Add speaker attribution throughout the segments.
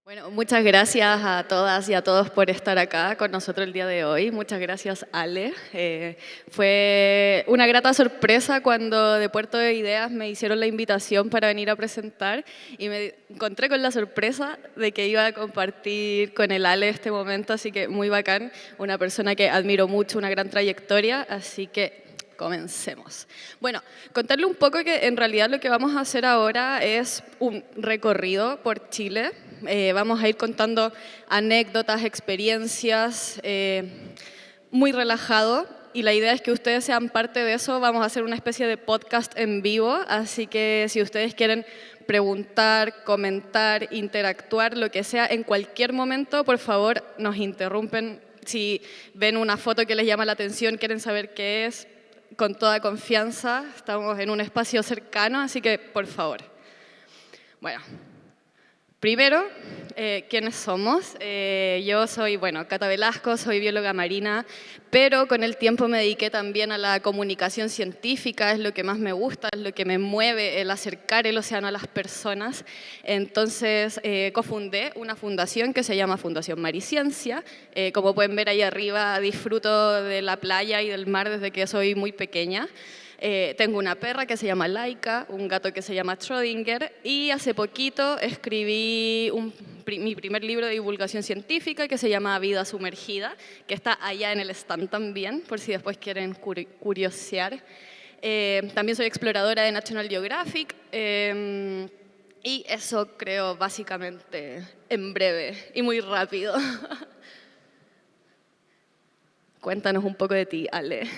Speaker 1: Bueno, muchas gracias a todas y a todos por estar acá con nosotros el día de hoy. Muchas gracias, Ale. Fue una grata sorpresa cuando de Puerto de Ideas me hicieron la invitación para venir a presentar y me encontré con la sorpresa de que iba a compartir con el Ale este momento, así que muy bacán. Una persona que admiro mucho, una gran trayectoria, así que comencemos. Bueno, contarle un poco que en realidad lo que vamos a hacer ahora es un recorrido por Chile. Vamos a ir contando anécdotas, experiencias, muy relajado. Y la idea es que ustedes sean parte de eso. Vamos a hacer una especie de podcast en vivo, así que si ustedes quieren preguntar, comentar, interactuar, lo que sea, en cualquier momento, por favor, nos interrumpen. Si ven una foto que les llama la atención, quieren saber qué es, con toda confianza, estamos en un espacio cercano, así que por favor. Bueno, primero, ¿quiénes somos? Yo soy, bueno, Cata Velasco, soy bióloga marina, pero con el tiempo me dediqué también a la comunicación científica, es lo que más me gusta, es lo que me mueve, el acercar el océano a las personas. Entonces, cofundé una fundación que se llama Fundación Mariciencia. Como pueden ver ahí arriba, disfruto de la playa y del mar desde que soy muy pequeña. Tengo una perra que se llama Laika, un gato que se llama Schrödinger y hace poquito escribí mi primer libro de divulgación científica que se llama Vida Sumergida, que está allá en el stand también, por si después quieren curiosear. También soy exploradora de National Geographic y eso creo básicamente en breve y muy rápido. Cuéntanos un poco de ti, Ale.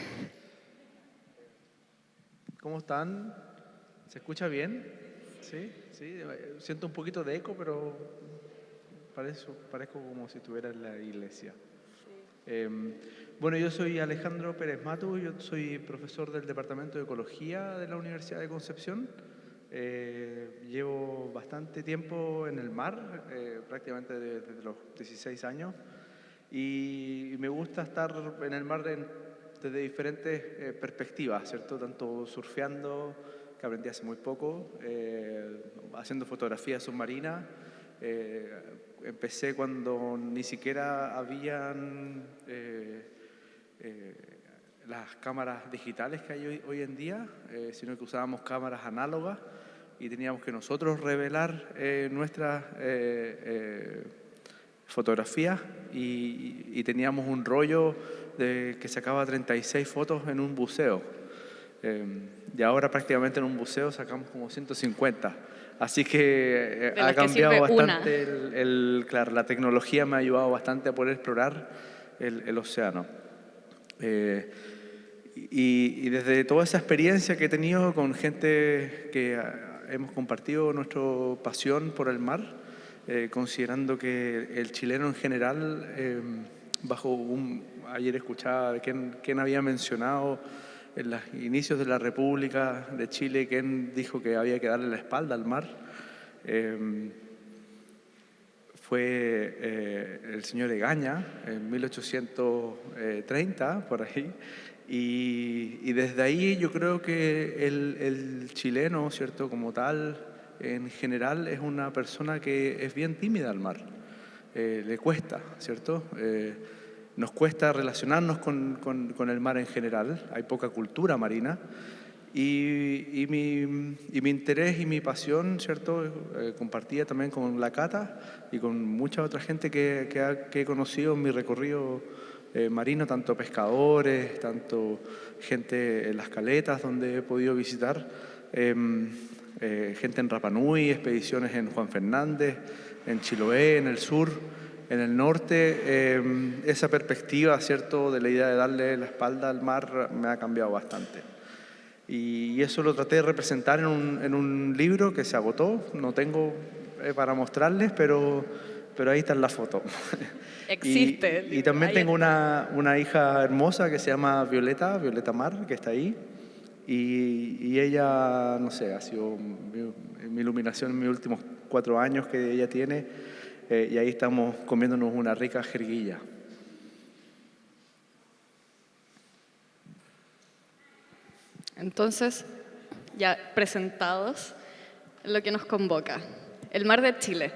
Speaker 2: ¿Cómo están? ¿Se escucha bien? Sí, sí. Siento un poquito de eco, pero parezco como si estuviera en la iglesia. Bueno, yo soy Alejandro Pérez Matu, yo soy profesor del Departamento de Ecología de la Universidad de Concepción. Llevo bastante tiempo en el mar, prácticamente desde los 16 años, y me gusta estar en el mar desde diferentes perspectivas, ¿cierto? Tanto surfeando, que aprendí hace muy poco, haciendo fotografía submarina. Empecé cuando ni siquiera habían las cámaras digitales que hay hoy en día, sino que usábamos cámaras análogas y teníamos que nosotros revelar nuestras fotografías y teníamos un rollo que sacaba 36 fotos en un buceo. Y ahora prácticamente en un buceo sacamos como 150. Así que ha cambiado bastante claro, la tecnología me ha ayudado bastante a poder explorar el océano. Y desde toda esa experiencia que he tenido con gente que hemos compartido nuestra pasión por el mar, considerando que el chileno en general, ayer escuchaba quién había mencionado en los inicios de la República de Chile, quién dijo que había que darle la espalda al mar. Fue el señor Egaña en 1830, por ahí, y desde ahí yo creo que el chileno, ¿cierto?, como tal, en general es una persona que es bien tímida al mar, le cuesta, ¿cierto? Nos cuesta relacionarnos con el mar en general, hay poca cultura marina. Y mi interés y mi pasión, ¿cierto? Compartía también con la Cata y con mucha otra gente que he conocido en mi recorrido marino, tanto pescadores, tanto gente en las caletas donde he podido visitar, gente en Rapa Nui, expediciones en Juan Fernández, en Chiloé, en el sur, en el norte. Esa perspectiva, ¿cierto?, de la idea de darle la espalda al mar me ha cambiado bastante. Y eso lo traté de representar en un libro que se agotó, no tengo para mostrarles, pero ahí está la foto.
Speaker 1: Existe.
Speaker 2: Y también tengo una hija hermosa que se llama Violeta Mar, que está ahí. Y ella, no sé, ha sido mi iluminación en mis últimos 4 años que ella tiene. Y ahí estamos comiéndonos una rica jerguilla.
Speaker 1: Entonces, ya presentados, lo que nos convoca, el mar de Chile.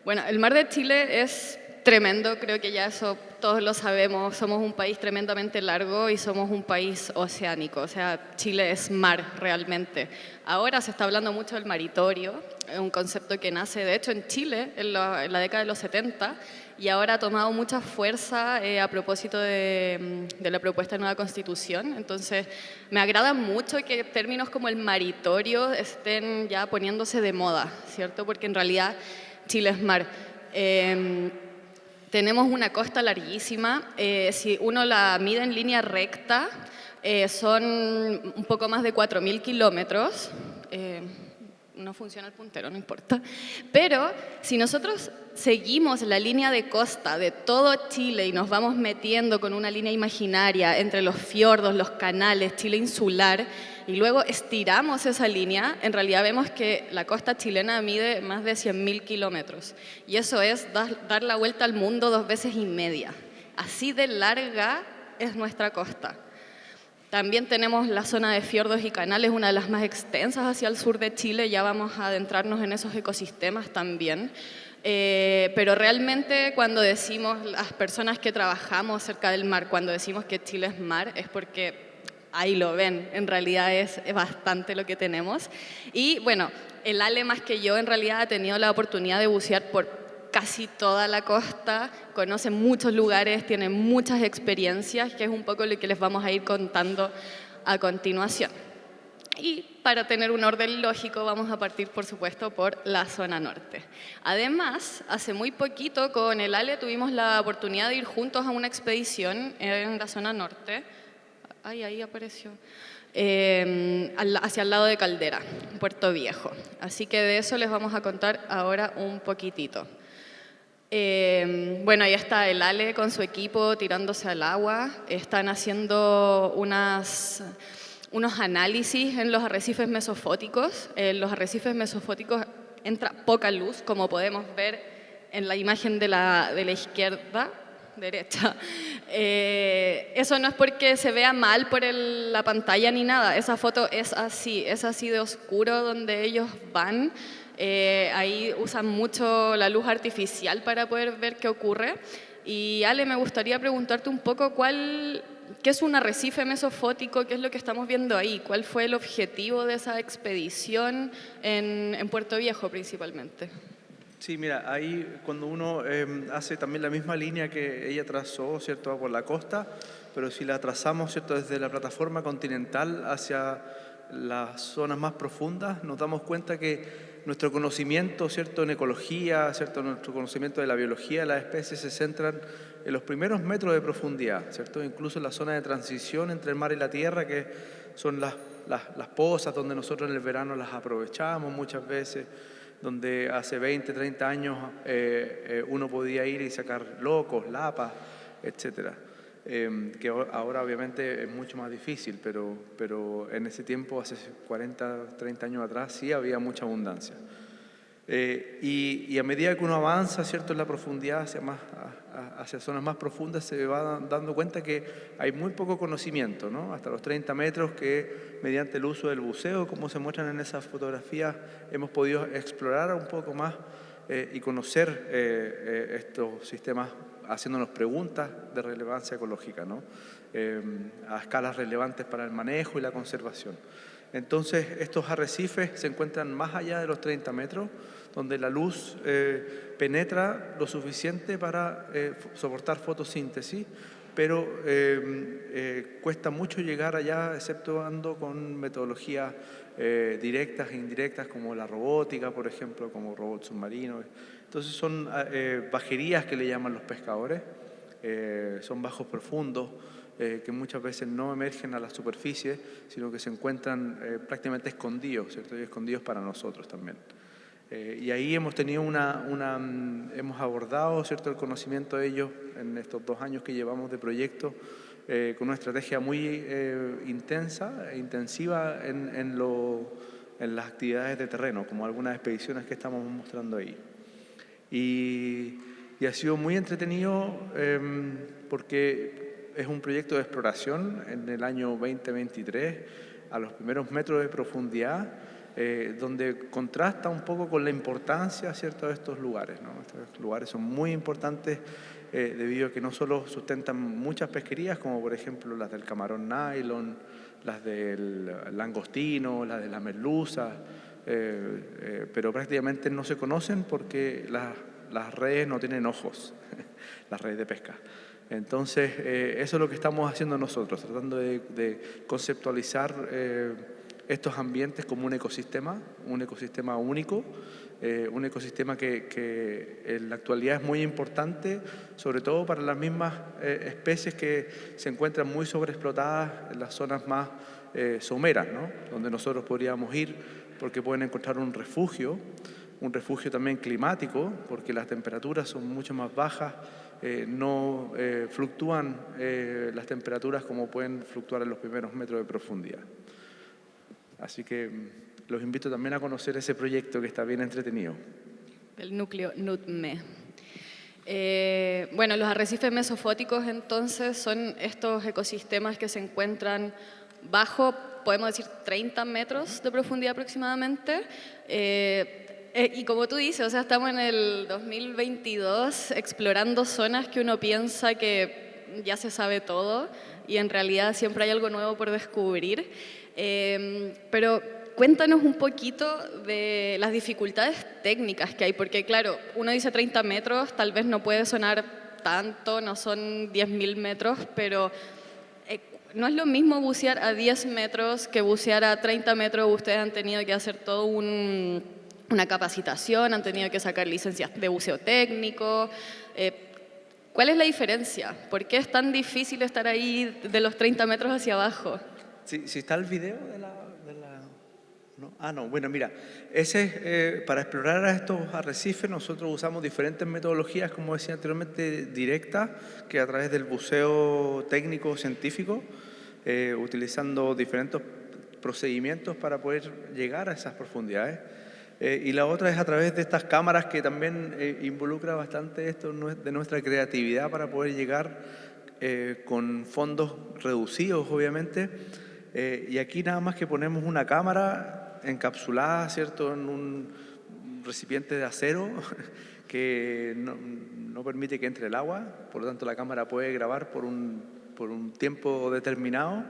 Speaker 1: Bueno, el mar de Chile es tremendo, creo que ya eso todos lo sabemos. Somos un país tremendamente largo y somos un país oceánico, o sea, Chile es mar realmente. Ahora se está hablando mucho del maritorio, es un concepto que nace de hecho en Chile en la década de los 70 y ahora ha tomado mucha fuerza a propósito de la propuesta de nueva constitución. Entonces, me agrada mucho que términos como el maritorio estén ya poniéndose de moda, ¿cierto? Porque en realidad Chile es mar. Tenemos una costa larguísima. Si uno la mide en línea recta, son un poco más de 4.000 kilómetros. No funciona el puntero, no importa. Pero si nosotros seguimos la línea de costa de todo Chile y nos vamos metiendo con una línea imaginaria entre los fiordos, los canales, Chile insular, y luego estiramos esa línea, en realidad vemos que la costa chilena mide más de 100.000 kilómetros. Y eso es dar la vuelta al mundo 2 veces y media. Así de larga es nuestra costa. También tenemos la zona de fiordos y canales, una de las más extensas hacia el sur de Chile. Ya vamos a adentrarnos en esos ecosistemas también. Pero realmente cuando decimos, las personas que trabajamos cerca del mar, cuando decimos que Chile es mar, es porque ahí lo ven, en realidad es bastante lo que tenemos. Y bueno, el Ale más que yo en realidad ha tenido la oportunidad de bucear por casi toda la costa, conoce muchos lugares, tiene muchas experiencias, que es un poco lo que les vamos a ir contando a continuación. Y para tener un orden lógico vamos a partir, por supuesto, por la zona norte. Además, hace muy poquito con el Ale tuvimos la oportunidad de ir juntos a una expedición en la zona norte. Ay, ahí apareció. Hacia el lado de Caldera, Puerto Viejo. Así que de eso les vamos a contar ahora un poquitito. Bueno, ahí está el Ale con su equipo tirándose al agua. Están haciendo unos análisis en los arrecifes mesofóticos. En los arrecifes mesofóticos entra poca luz, como podemos ver en la imagen de la izquierda, derecha. Eso no es porque se vea mal por la pantalla ni nada. Esa foto es así de oscuro donde ellos van. Ahí usan mucho la luz artificial para poder ver qué ocurre. Y Ale, me gustaría preguntarte un poco qué es un arrecife mesofótico, qué es lo que estamos viendo ahí, cuál fue el objetivo de esa expedición en Puerto Viejo principalmente.
Speaker 2: Sí, mira, ahí cuando uno hace también la misma línea que ella trazó, ¿cierto?, por la costa, pero si la trazamos, ¿cierto?, desde la plataforma continental hacia las zonas más profundas, nos damos cuenta que nuestro conocimiento, ¿cierto?, en ecología, ¿cierto?, nuestro conocimiento de la biología de las especies se centran en los primeros metros de profundidad, ¿cierto?, incluso en la zona de transición entre el mar y la tierra, que son las pozas donde nosotros en el verano las aprovechamos muchas veces, donde hace 20, 30 años uno podía ir y sacar locos, lapas, etcétera. Que ahora obviamente es mucho más difícil, pero en ese tiempo, hace 40, 30 años atrás, sí había mucha abundancia. Y a medida que uno avanza, ¿cierto?, en la profundidad hacia zonas más profundas, se va dando cuenta que hay muy poco conocimiento, ¿no? Hasta los 30 metros que, mediante el uso del buceo, como se muestran en esas fotografías, hemos podido explorar un poco más y conocer estos sistemas, haciéndonos preguntas de relevancia ecológica, ¿no? A escalas relevantes para el manejo y la conservación. Entonces, estos arrecifes se encuentran más allá de los 30 metros, donde la luz penetra lo suficiente para soportar fotosíntesis, pero cuesta mucho llegar allá, exceptuando con metodologías directas e indirectas, como la robótica, por ejemplo, como robots submarinos. Entonces son bajerías que le llaman los pescadores, son bajos profundos, que muchas veces no emergen a la superficie, sino que se encuentran prácticamente escondidos, ¿cierto? Y escondidos para nosotros también. Y ahí hemos tenido hemos abordado, ¿cierto?, el conocimiento de ellos en estos 2 años que llevamos de proyecto, con una estrategia muy intensa e intensiva en las actividades de terreno, como algunas expediciones que estamos mostrando ahí. Y ha sido muy entretenido porque es un proyecto de exploración en el año 2023, a los primeros metros de profundidad. donde contrasta un poco con la importancia, ¿cierto?, de estos lugares, ¿no? Estos lugares son muy importantes debido a que no solo sustentan muchas pesquerías, como por ejemplo las del camarón nylon, las del langostino, las de la merluza, pero prácticamente no se conocen porque las redes no tienen ojos, las redes de pesca. Entonces, eso es lo que estamos haciendo nosotros, tratando de conceptualizar estos ambientes como un ecosistema único, un ecosistema que en la actualidad es muy importante, sobre todo para las mismas especies que se encuentran muy sobreexplotadas en las zonas más someras, ¿no? Donde nosotros podríamos ir porque pueden encontrar un refugio también climático, porque las temperaturas son mucho más bajas, no fluctúan las temperaturas como pueden fluctuar en los primeros metros de profundidad. Así que los invito también a conocer ese proyecto que está bien entretenido.
Speaker 1: El núcleo NUTME. Bueno, los arrecifes mesofóticos entonces son estos ecosistemas que se encuentran bajo, podemos decir, 30 metros de profundidad aproximadamente. Y como tú dices, o sea, estamos en el 2022 explorando zonas que uno piensa que ya se sabe todo y en realidad siempre hay algo nuevo por descubrir. Pero cuéntanos un poquito de las dificultades técnicas que hay, porque claro, uno dice 30 metros, tal vez no puede sonar tanto, no son 10.000 metros, pero no es lo mismo bucear a 10 metros que bucear a 30 metros. Ustedes han tenido que hacer todo una capacitación, han tenido que sacar licencias de buceo técnico. ¿Cuál es la diferencia? ¿Por qué es tan difícil estar ahí de los 30 metros hacia abajo?
Speaker 2: Si está el video de la ¿no? Ah, no, bueno, mira, para explorar a estos arrecifes nosotros usamos diferentes metodologías, como decía anteriormente, directas, que a través del buceo técnico científico, utilizando diferentes procedimientos para poder llegar a esas profundidades. Y la otra es a través de estas cámaras que también involucra bastante esto de nuestra creatividad para poder llegar con fondos reducidos, obviamente. Y aquí nada más que ponemos una cámara encapsulada, ¿cierto?, en un recipiente de acero que no permite que entre el agua, por lo tanto la cámara puede grabar por un tiempo determinado,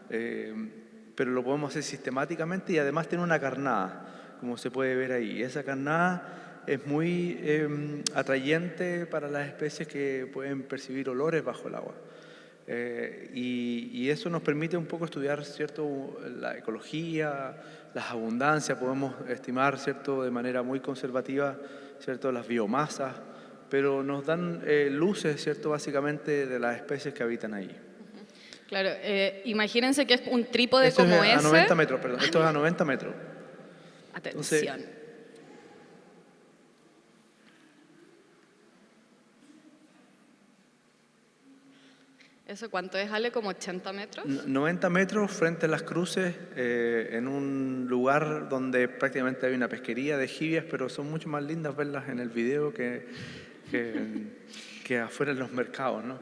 Speaker 2: pero lo podemos hacer sistemáticamente y además tiene una carnada, como se puede ver ahí. Esa carnada es muy atrayente para las especies que pueden percibir olores bajo el agua. Y eso nos permite un poco estudiar, ¿cierto?, la ecología, las abundancias, podemos estimar, ¿cierto?, de manera muy conservativa, ¿cierto?, las biomasas, pero nos dan luces, ¿cierto?, básicamente de las especies que habitan ahí.
Speaker 1: Claro, imagínense que es un trípode
Speaker 2: Esto
Speaker 1: como
Speaker 2: es a
Speaker 1: ese.
Speaker 2: 90 metros, perdón, esto es a 90 metros.
Speaker 1: Atención.
Speaker 2: Entonces,
Speaker 1: ¿Eso cuánto es, Ale? ¿Como 80 metros?
Speaker 2: 90 metros frente a las cruces, en un lugar donde prácticamente hay una pesquería de jibias, pero son mucho más lindas verlas en el video que afuera en los mercados, ¿no?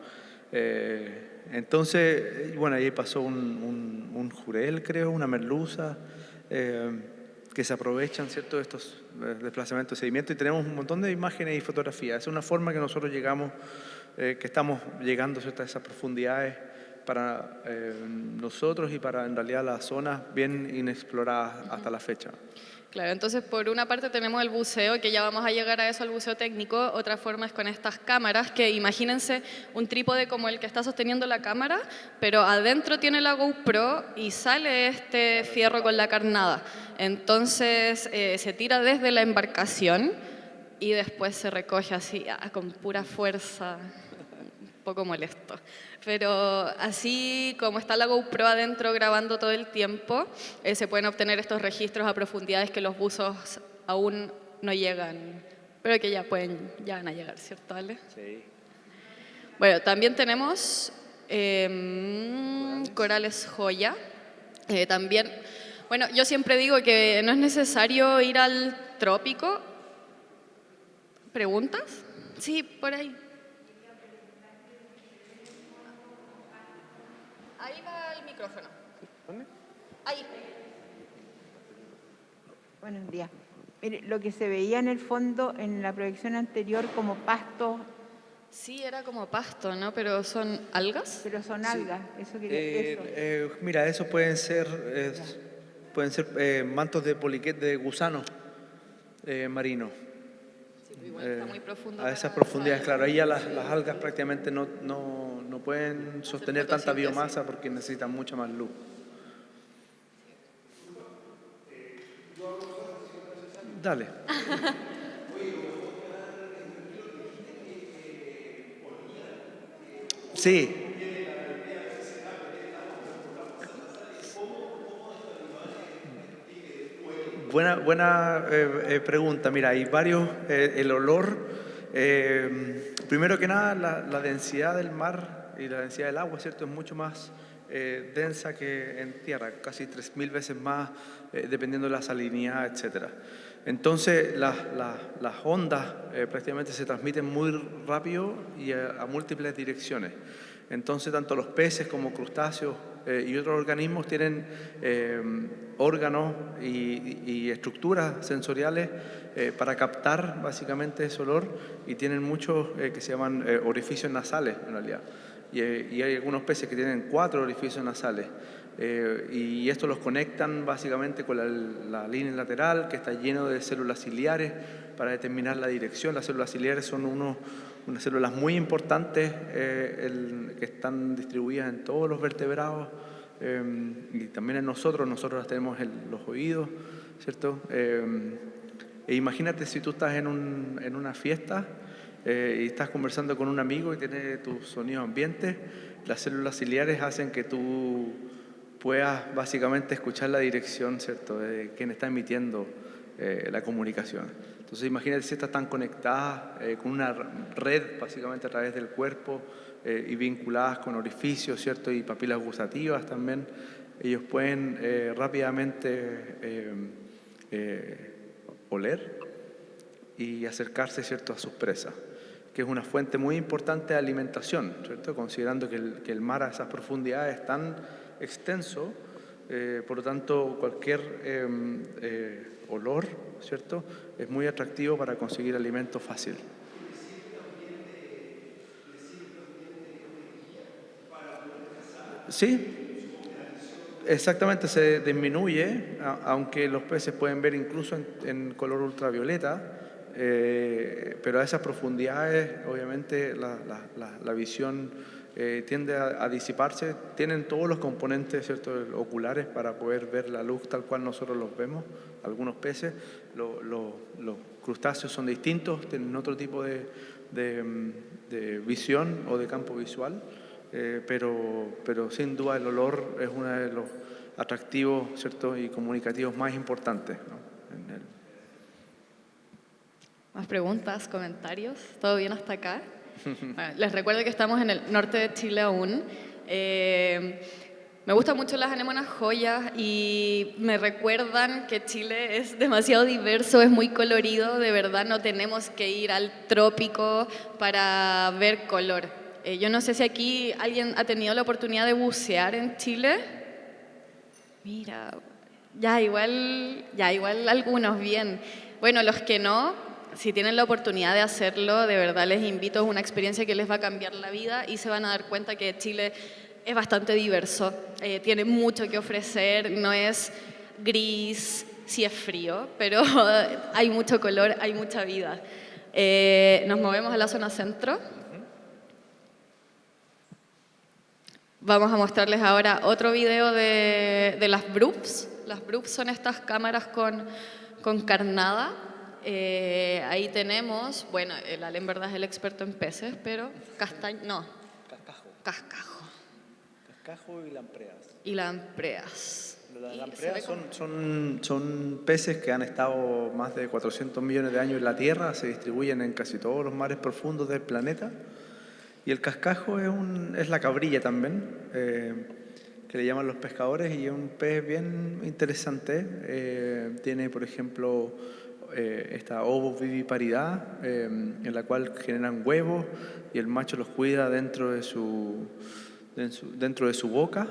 Speaker 2: Entonces, bueno, ahí pasó un jurel, creo, una merluza, que se aprovechan, ¿cierto?, de estos desplazamientos de sedimento, y tenemos un montón de imágenes y fotografías. Es una forma que nosotros llegamos, que estamos llegando, ¿cierto?, a esas profundidades para nosotros y para en realidad las zonas bien inexploradas hasta la fecha.
Speaker 1: Claro, entonces por una parte tenemos el buceo, que ya vamos a llegar a eso, al buceo técnico. Otra forma es con estas cámaras, que imagínense un trípode como el que está sosteniendo la cámara, pero adentro tiene la GoPro y sale este fierro con la carnada. Entonces se tira desde la embarcación y después se recoge así, con pura fuerza. Un poco molesto. Pero así como está la GoPro adentro grabando todo el tiempo, se pueden obtener estos registros a profundidades que los buzos aún no llegan, pero que ya van a llegar, ¿cierto, Ale?
Speaker 2: Sí.
Speaker 1: Bueno, también tenemos corales joya. También, bueno, yo siempre digo que no es necesario ir al trópico. ¿Preguntas? Sí, por ahí. Ahí va el micrófono.
Speaker 2: ¿Dónde?
Speaker 1: Ahí.
Speaker 3: Buenos días. Mire, lo que se veía en el fondo en la proyección anterior como pasto,
Speaker 1: Sí, era como pasto, ¿no? Pero son algas.
Speaker 3: pero son
Speaker 2: Sí.
Speaker 3: algas. Eso quería, eso.
Speaker 2: Mira, eso pueden ser mantos de poliquet de gusano marino.
Speaker 1: Sí, pero igual está muy profundo
Speaker 2: A esas
Speaker 1: para
Speaker 2: profundidades,
Speaker 1: saber.
Speaker 2: claro, ahí ya las algas prácticamente no pueden sostener tanta
Speaker 1: fotosíntesis.
Speaker 2: biomasa porque necesitan mucha más luz. Dale. Sí, buena pregunta. Mira, hay varios, el olor, primero que nada, la densidad del mar y la densidad del agua, ¿cierto? Es mucho más densa que en tierra, casi 3000 veces más, dependiendo de la salinidad, etcétera. Entonces, las ondas prácticamente se transmiten muy rápido y a múltiples direcciones. Entonces, tanto los peces como crustáceos y otros organismos tienen órganos y estructuras sensoriales para captar básicamente ese olor, y tienen muchos que se llaman orificios nasales en realidad. Y hay algunos peces que tienen 4 orificios nasales. Y esto los conectan básicamente con la línea lateral, que está lleno de células ciliares para determinar la dirección. Las células ciliares son unas células muy importantes que están distribuidas en todos los vertebrados y también en nosotros. Nosotros las tenemos en los oídos, ¿cierto? E imagínate si tú estás en una fiesta y estás conversando con un amigo y tienes tus sonidos ambientes. Las células ciliares hacen que tú puedas básicamente escuchar la dirección, ¿cierto?, de quien está emitiendo la comunicación. Entonces imagínate si estas están conectadas con una red básicamente a través del cuerpo y vinculadas con orificios, ¿cierto?, y papilas gustativas también. Ellos pueden rápidamente oler y acercarse, ¿cierto?, a sus presas, que es una fuente muy importante de alimentación, ¿cierto?, considerando que el mar a esas profundidades es tan extenso, por lo tanto cualquier olor, ¿cierto?, es muy atractivo para conseguir alimento fácil. Sí, exactamente, se disminuye, aunque los peces pueden ver incluso en color ultravioleta, pero a esas profundidades obviamente la visión tiende a disiparse. Tienen todos los componentes, ¿cierto?, oculares para poder ver la luz tal cual nosotros los vemos. Algunos peces, los crustáceos son distintos, tienen otro tipo de visión o de campo visual. Pero sin duda el olor es uno de los atractivos, ¿cierto?, y comunicativos más importantes, ¿no?
Speaker 1: ¿Más preguntas, comentarios? ¿Todo bien hasta acá? Bueno, les recuerdo que estamos en el norte de Chile aún. Me gustan mucho las anémonas joyas y me recuerdan que Chile es demasiado diverso, es muy colorido. De verdad no tenemos que ir al trópico para ver color. Yo no sé si aquí alguien ha tenido la oportunidad de bucear en Chile. Mira, ya igual algunos bien. Bueno, los que no, si tienen la oportunidad de hacerlo, de verdad les invito, es una experiencia que les va a cambiar la vida y se van a dar cuenta que Chile es bastante diverso, tiene mucho que ofrecer, no es gris, sí es frío, pero hay mucho color, hay mucha vida. Nos movemos a la zona centro. Vamos a mostrarles ahora otro video de las BRUPs. Las BRUPs son estas cámaras con carnada. Ahí tenemos, bueno, el Ale en verdad es el experto en peces, pero cascajo.
Speaker 2: Cascajo y lampreas.
Speaker 1: Y lampreas.
Speaker 2: Las
Speaker 1: Y
Speaker 2: lampreas
Speaker 1: se ve
Speaker 2: son peces que han estado más de 400 millones de años en la Tierra, se distribuyen en casi todos los mares profundos del planeta. Y el cascajo es la cabrilla también, que le llaman los pescadores, y es un pez bien interesante. Tiene, por ejemplo, esta ovoviviparidad, en la cual generan huevos y el macho los cuida dentro de su boca.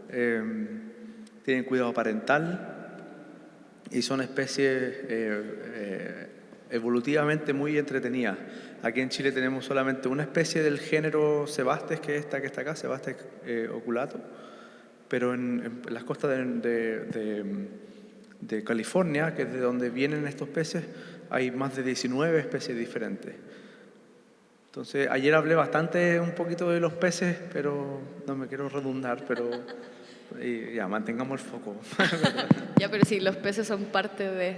Speaker 2: Tienen cuidado parental. y son especies evolutivamente muy entretenidas. Aquí en Chile tenemos solamente una especie del género Sebastes, que es esta que está acá, Sebastes oculato, pero en las costas de California, que es de donde vienen estos peces, hay más de 19 especies diferentes. Entonces, ayer hablé bastante un poquito de los peces, pero no me quiero redundar, pero ya, mantengamos el foco.
Speaker 1: Ya, pero sí, los peces son parte de...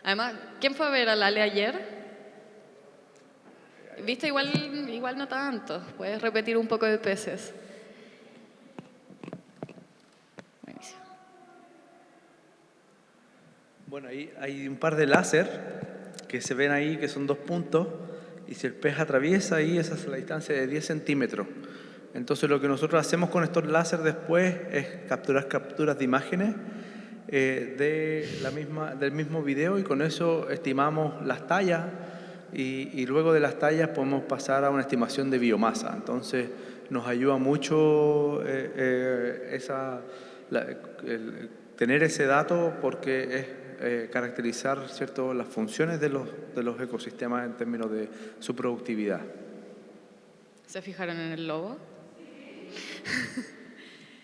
Speaker 1: Además, ¿quién fue a ver al Ale ayer? ¿Viste? Igual no tanto. Puedes repetir un poco de peces. Buenísimo.
Speaker 2: Bueno, ahí hay un par de láser que se ven ahí, que son 2 puntos, y si el pez atraviesa ahí, esa es la distancia de 10 centímetros. Entonces lo que nosotros hacemos con estos láser después es capturas de imágenes del mismo video, y con eso estimamos las tallas, y luego de las tallas podemos pasar a una estimación de biomasa. Entonces nos ayuda mucho tener ese dato, porque es caracterizar, ¿cierto?, las funciones de los ecosistemas en términos de su productividad.
Speaker 1: ¿Se fijaron en el lobo?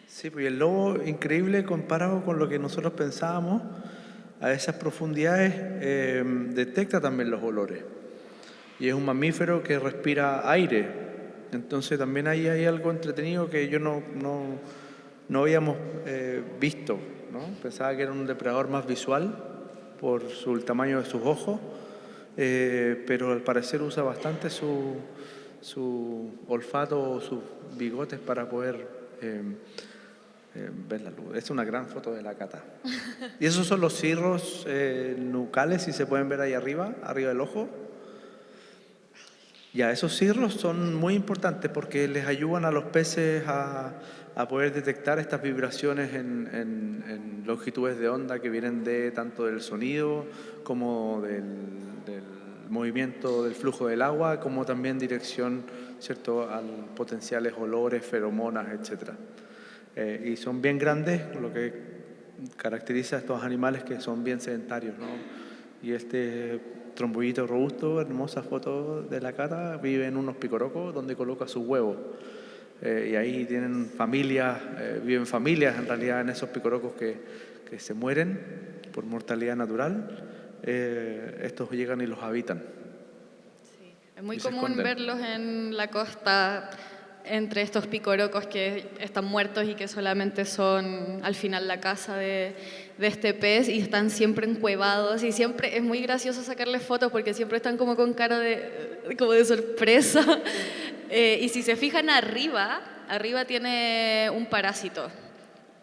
Speaker 2: Sí, pues el lobo, increíble comparado con lo que nosotros pensábamos, a esas profundidades detecta también los olores. Y es un mamífero que respira aire. Entonces también ahí hay algo entretenido que yo no habíamos visto, ¿no? Pensaba que era un depredador más visual por el tamaño de sus ojos, pero al parecer usa bastante su olfato o sus bigotes para poder ver la luz. Es una gran foto de la Cata. Y esos son los cirros nucales, si se pueden ver ahí arriba del ojo. Ya, esos cirros son muy importantes porque les ayudan a los peces a poder detectar estas vibraciones en longitudes de onda que vienen tanto del sonido como del movimiento del flujo del agua, como también dirección, ¿cierto?, a potenciales olores, feromonas, etc. Y son bien grandes, lo que caracteriza a estos animales, que son bien sedentarios, ¿no? Y este trombollito robusto, hermosa foto de la Cata, vive en unos picorocos donde coloca sus huevos. Y ahí tienen familias, viven familias en realidad en esos picorocos que se mueren por mortalidad natural. Estos llegan y los habitan.
Speaker 1: Sí. Es muy común verlos en la costa, entre estos picorocos que están muertos y que solamente son al final la casa de este pez, y están siempre encuevados, y siempre es muy gracioso sacarles fotos porque siempre están como con cara como de sorpresa. Y si se fijan arriba tiene un parásito,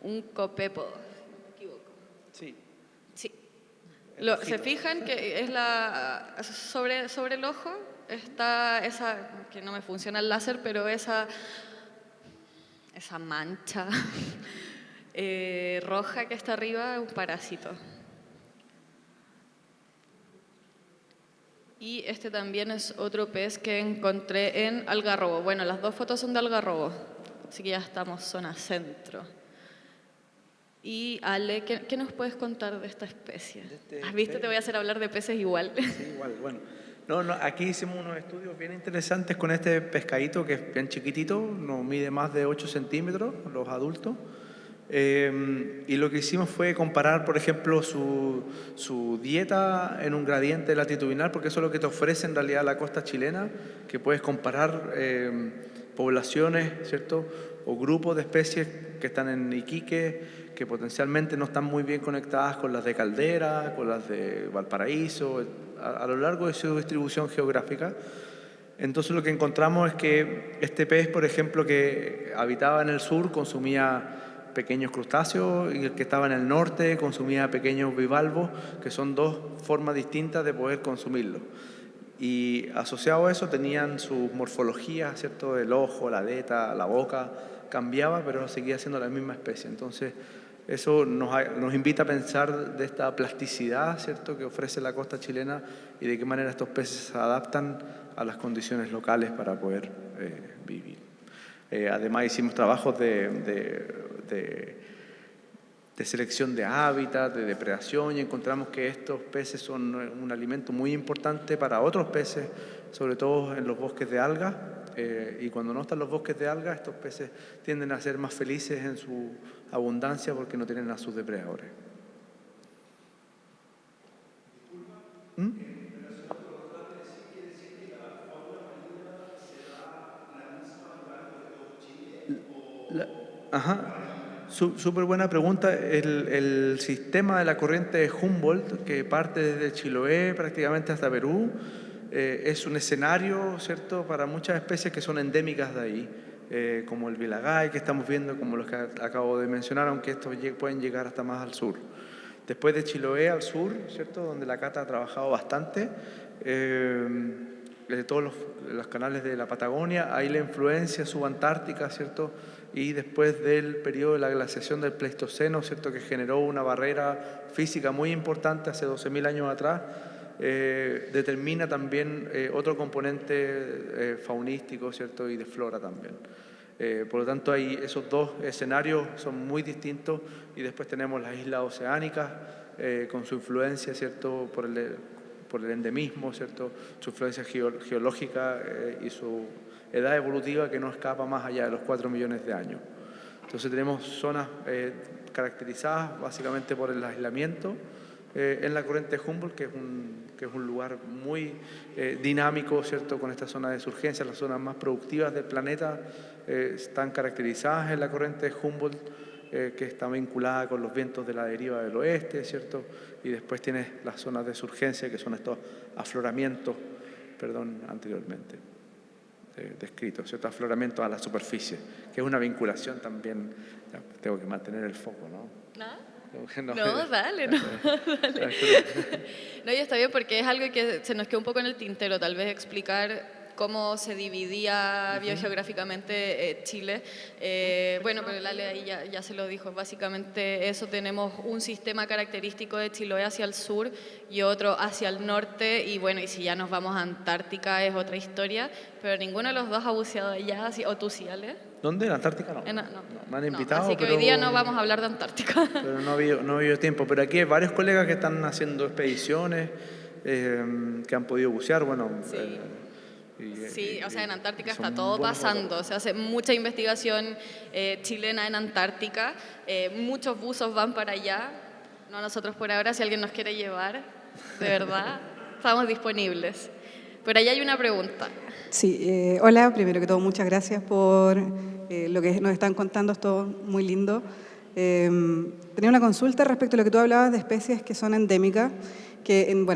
Speaker 1: un copépodo, no me equivoco.
Speaker 2: Sí.
Speaker 1: Sí. ¿Se fijan que es sobre el ojo? Está esa, que no me funciona el láser, pero esa mancha roja que está arriba, un parásito. Y este también es otro pez que encontré en Algarrobo. Bueno, las 2 fotos son de Algarrobo, así que ya estamos zona centro. Y Ale, ¿qué nos puedes contar de esta especie? ¿Viste? Te voy a hacer hablar de peces igual.
Speaker 2: Sí, igual, bueno. No, aquí hicimos unos estudios bien interesantes con este pescadito, que es bien chiquitito, no mide más de 8 centímetros, los adultos. Y lo que hicimos fue comparar, por ejemplo, su dieta en un gradiente latitudinal, porque eso es lo que te ofrece en realidad la costa chilena, que puedes comparar poblaciones, ¿cierto?, o grupos de especies que están en Iquique, que potencialmente no están muy bien conectadas con las de Caldera, con las de Valparaíso, a lo largo de su distribución geográfica. Entonces lo que encontramos es que este pez, por ejemplo, que habitaba en el sur, consumía pequeños crustáceos, y el que estaba en el norte consumía pequeños bivalvos, que son 2 formas distintas de poder consumirlo. Y asociado a eso tenían sus morfologías, ¿cierto?, el ojo, la aleta, la boca, cambiaba, pero seguía siendo la misma especie. Entonces eso nos invita a pensar de esta plasticidad, ¿cierto?, que ofrece la costa chilena, y de qué manera estos peces se adaptan a las condiciones locales para poder vivir. Además hicimos trabajos de de selección de hábitat, de depredación, y encontramos que estos peces son un alimento muy importante para otros peces, sobre todo en los bosques de algas, y cuando no están los bosques de algas, estos peces tienden a ser más felices en su abundancia porque no tienen a sus depredadores. ¿Mm? Ajá. Súper buena pregunta. El sistema de la corriente de Humboldt, que parte desde Chiloé prácticamente hasta Perú, es un escenario, ¿cierto?, para muchas especies que son endémicas de ahí, como el vilagay que estamos viendo, como los que acabo de mencionar, aunque estos pueden llegar hasta más al sur. Después de Chiloé al sur, ¿cierto?, donde la Cata ha trabajado bastante, de todos los canales de la Patagonia, hay la influencia subantártica, ¿cierto?, y después del periodo de la glaciación del Pleistoceno, ¿cierto?, que generó una barrera física muy importante hace 12.000 años atrás, determina también otro componente faunístico, ¿cierto?, y de flora también. Por lo tanto, esos dos escenarios son muy distintos, y después tenemos las islas oceánicas con su influencia, ¿cierto?, por el endemismo, ¿cierto?, su influencia geológica y su edad evolutiva que no escapa más allá de los 4 millones de años. Entonces tenemos zonas caracterizadas básicamente por el aislamiento en la corriente de Humboldt, que es un lugar muy dinámico, ¿cierto?, con esta zona de surgencia. Las zonas más productivas del planeta están caracterizadas en la corriente de Humboldt, que está vinculada con los vientos de la deriva del oeste, ¿cierto? Y después tienes las zonas de surgencia, que son estos afloramientos, anteriormente descritos, ¿cierto? Afloramientos a la superficie, que es una vinculación también. Tengo que mantener el foco, ¿no?
Speaker 1: No, dale, no, dale. No, y está bien porque es algo que se nos quedó un poco en el tintero, tal vez explicar cómo se dividía biogeográficamente Chile. Bueno, pero Lale ahí ya se lo dijo, básicamente eso, tenemos un sistema característico de Chiloé hacia el sur y otro hacia el norte, y bueno, y si ya nos vamos a Antártica es otra historia, pero ninguno de los dos ha buceado allá, ¿o tú sí, Ale?
Speaker 2: ¿Dónde? ¿En Antártica? No.
Speaker 1: No.
Speaker 2: Me han invitado,
Speaker 1: así que
Speaker 2: pero
Speaker 1: hoy día no vamos a hablar de Antártica.
Speaker 2: Pero no ha habido tiempo. Pero aquí hay varios colegas que están haciendo expediciones, que han podido bucear, bueno.
Speaker 1: Sí. Sí, o sea, en Antártica está
Speaker 2: son
Speaker 1: todo
Speaker 2: buenos
Speaker 1: pasando, se hace mucha investigación chilena en Antártica, muchos buzos van para allá, no nosotros por ahora, si alguien nos quiere llevar, de verdad, estamos disponibles. Pero allá hay una pregunta.
Speaker 4: Sí, hola, primero que todo muchas gracias por lo que nos están contando, es todo muy lindo. Tenía una consulta respecto a lo que tú hablabas de especies que son endémicas, que en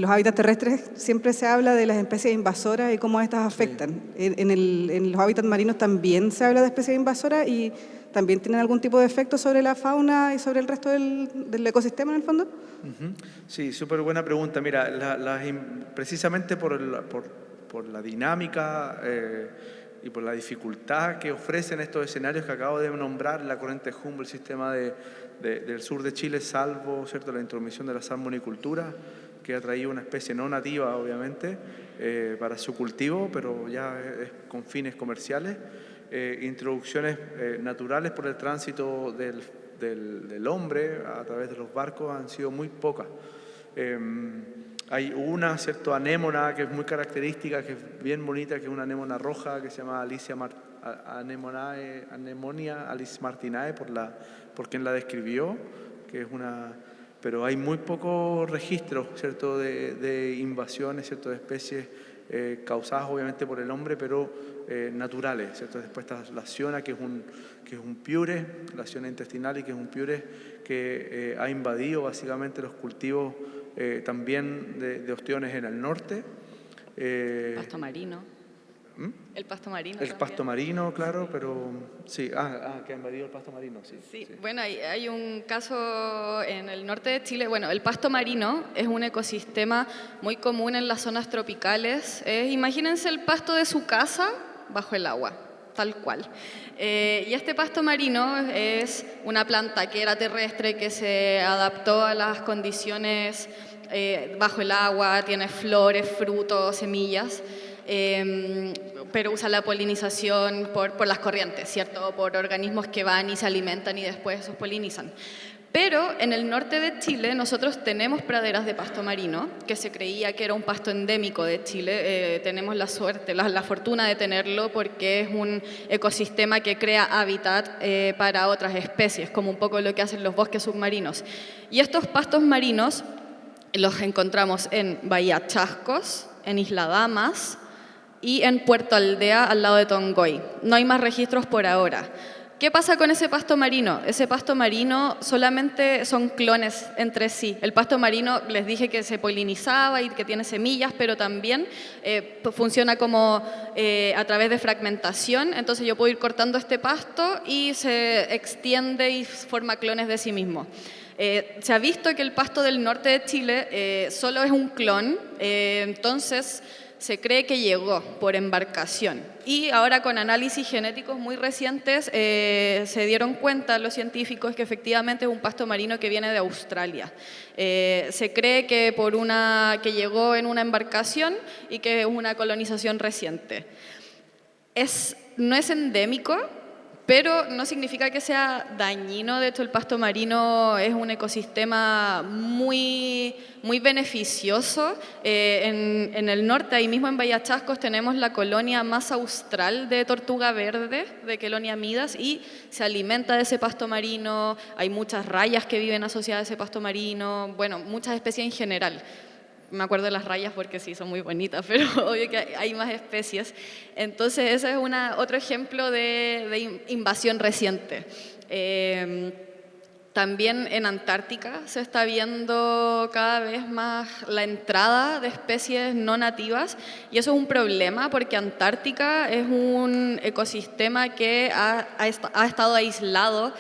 Speaker 4: los hábitats terrestres siempre se habla de las especies invasoras y cómo estas afectan. Sí. En los hábitats marinos también se habla de especies invasoras y también tienen algún tipo de efecto sobre la fauna y sobre el resto del ecosistema en el fondo.
Speaker 2: Sí, súper buena pregunta. Mira, precisamente por la dinámica y por la dificultad que ofrecen estos escenarios que acabo de nombrar, la corriente de Humboldt, el sistema del sur de Chile, salvo, ¿cierto?, la intromisión de la salmonicultura, que ha traído una especie no nativa, obviamente, para su cultivo, pero ya es con fines comerciales. Introducciones naturales por el tránsito del hombre a través de los barcos han sido muy pocas. Hay una, ¿cierto?, anémona que es muy característica, que es bien bonita, que es una anémona roja que se llama Anemonia alice martinae por quien la describió, que es pero hay muy poco registro, ¿cierto?, de invasiones, ¿cierto?, de especies causadas obviamente por el hombre, pero naturales, ¿cierto? Después está la ciona, que es un piure, la ciona intestinal, y que es un piure que ha invadido básicamente los cultivos también de ostiones en el norte.
Speaker 1: Pasto marino. El pasto marino.
Speaker 2: El pasto marino, claro, pero sí, que ha invadido el pasto marino, sí.
Speaker 1: Sí. Bueno, hay un caso en el norte de Chile. Bueno, el pasto marino es un ecosistema muy común en las zonas tropicales. Imagínense el pasto de su casa bajo el agua, tal cual. Y este pasto marino es una planta que era terrestre, que se adaptó a las condiciones bajo el agua, tiene flores, frutos, semillas. Pero usa la polinización por las corrientes, ¿cierto? Por organismos que van y se alimentan y después esos polinizan. Pero en el norte de Chile nosotros tenemos praderas de pasto marino, que se creía que era un pasto endémico de Chile. Tenemos la suerte, la fortuna de tenerlo porque es un ecosistema que crea hábitat para otras especies, como un poco lo que hacen los bosques submarinos. Y estos pastos marinos los encontramos en Bahía Chascos, en Isla Damas y en Puerto Aldea, al lado de Tongoy. No hay más registros por ahora. ¿Qué pasa con ese pasto marino? Ese pasto marino solamente son clones entre sí. El pasto marino, les dije que se polinizaba y que tiene semillas, pero también funciona como a través de fragmentación. Entonces yo puedo ir cortando este pasto y se extiende y forma clones de sí mismo. Se ha visto que el pasto del norte de Chile solo es un clon, entonces se cree que llegó por embarcación. Y ahora con análisis genéticos muy recientes se dieron cuenta los científicos que efectivamente es un pasto marino que viene de Australia. Se cree que, que llegó en una embarcación y que es una colonización reciente. No es endémico, pero no significa que sea dañino. De hecho, el pasto marino es un ecosistema muy beneficioso. En el norte, ahí mismo en Bahía Chascos, tenemos la colonia más austral de tortuga verde, de Chelonia midas, y se alimenta de ese pasto marino. Hay muchas rayas que viven asociadas a ese pasto marino, bueno, muchas especies en general. Me acuerdo de las rayas porque sí, son muy bonitas, pero obvio que hay más especies. Entonces, ese es otro ejemplo de invasión reciente. También en Antártica se está viendo cada vez más la entrada de especies no nativas, y eso es un problema porque Antártica es un ecosistema que ha estado aislado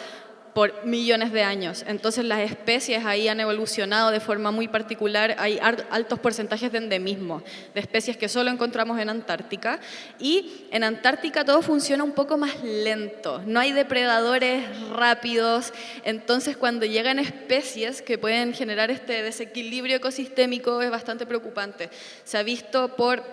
Speaker 1: por millones de años. Entonces las especies ahí han evolucionado de forma muy particular. Hay altos porcentajes de endemismo, de especies que solo encontramos en Antártica. Y en Antártica todo funciona un poco más lento. No hay depredadores rápidos. Entonces cuando llegan especies que pueden generar este desequilibrio ecosistémico es bastante preocupante. Se ha visto por,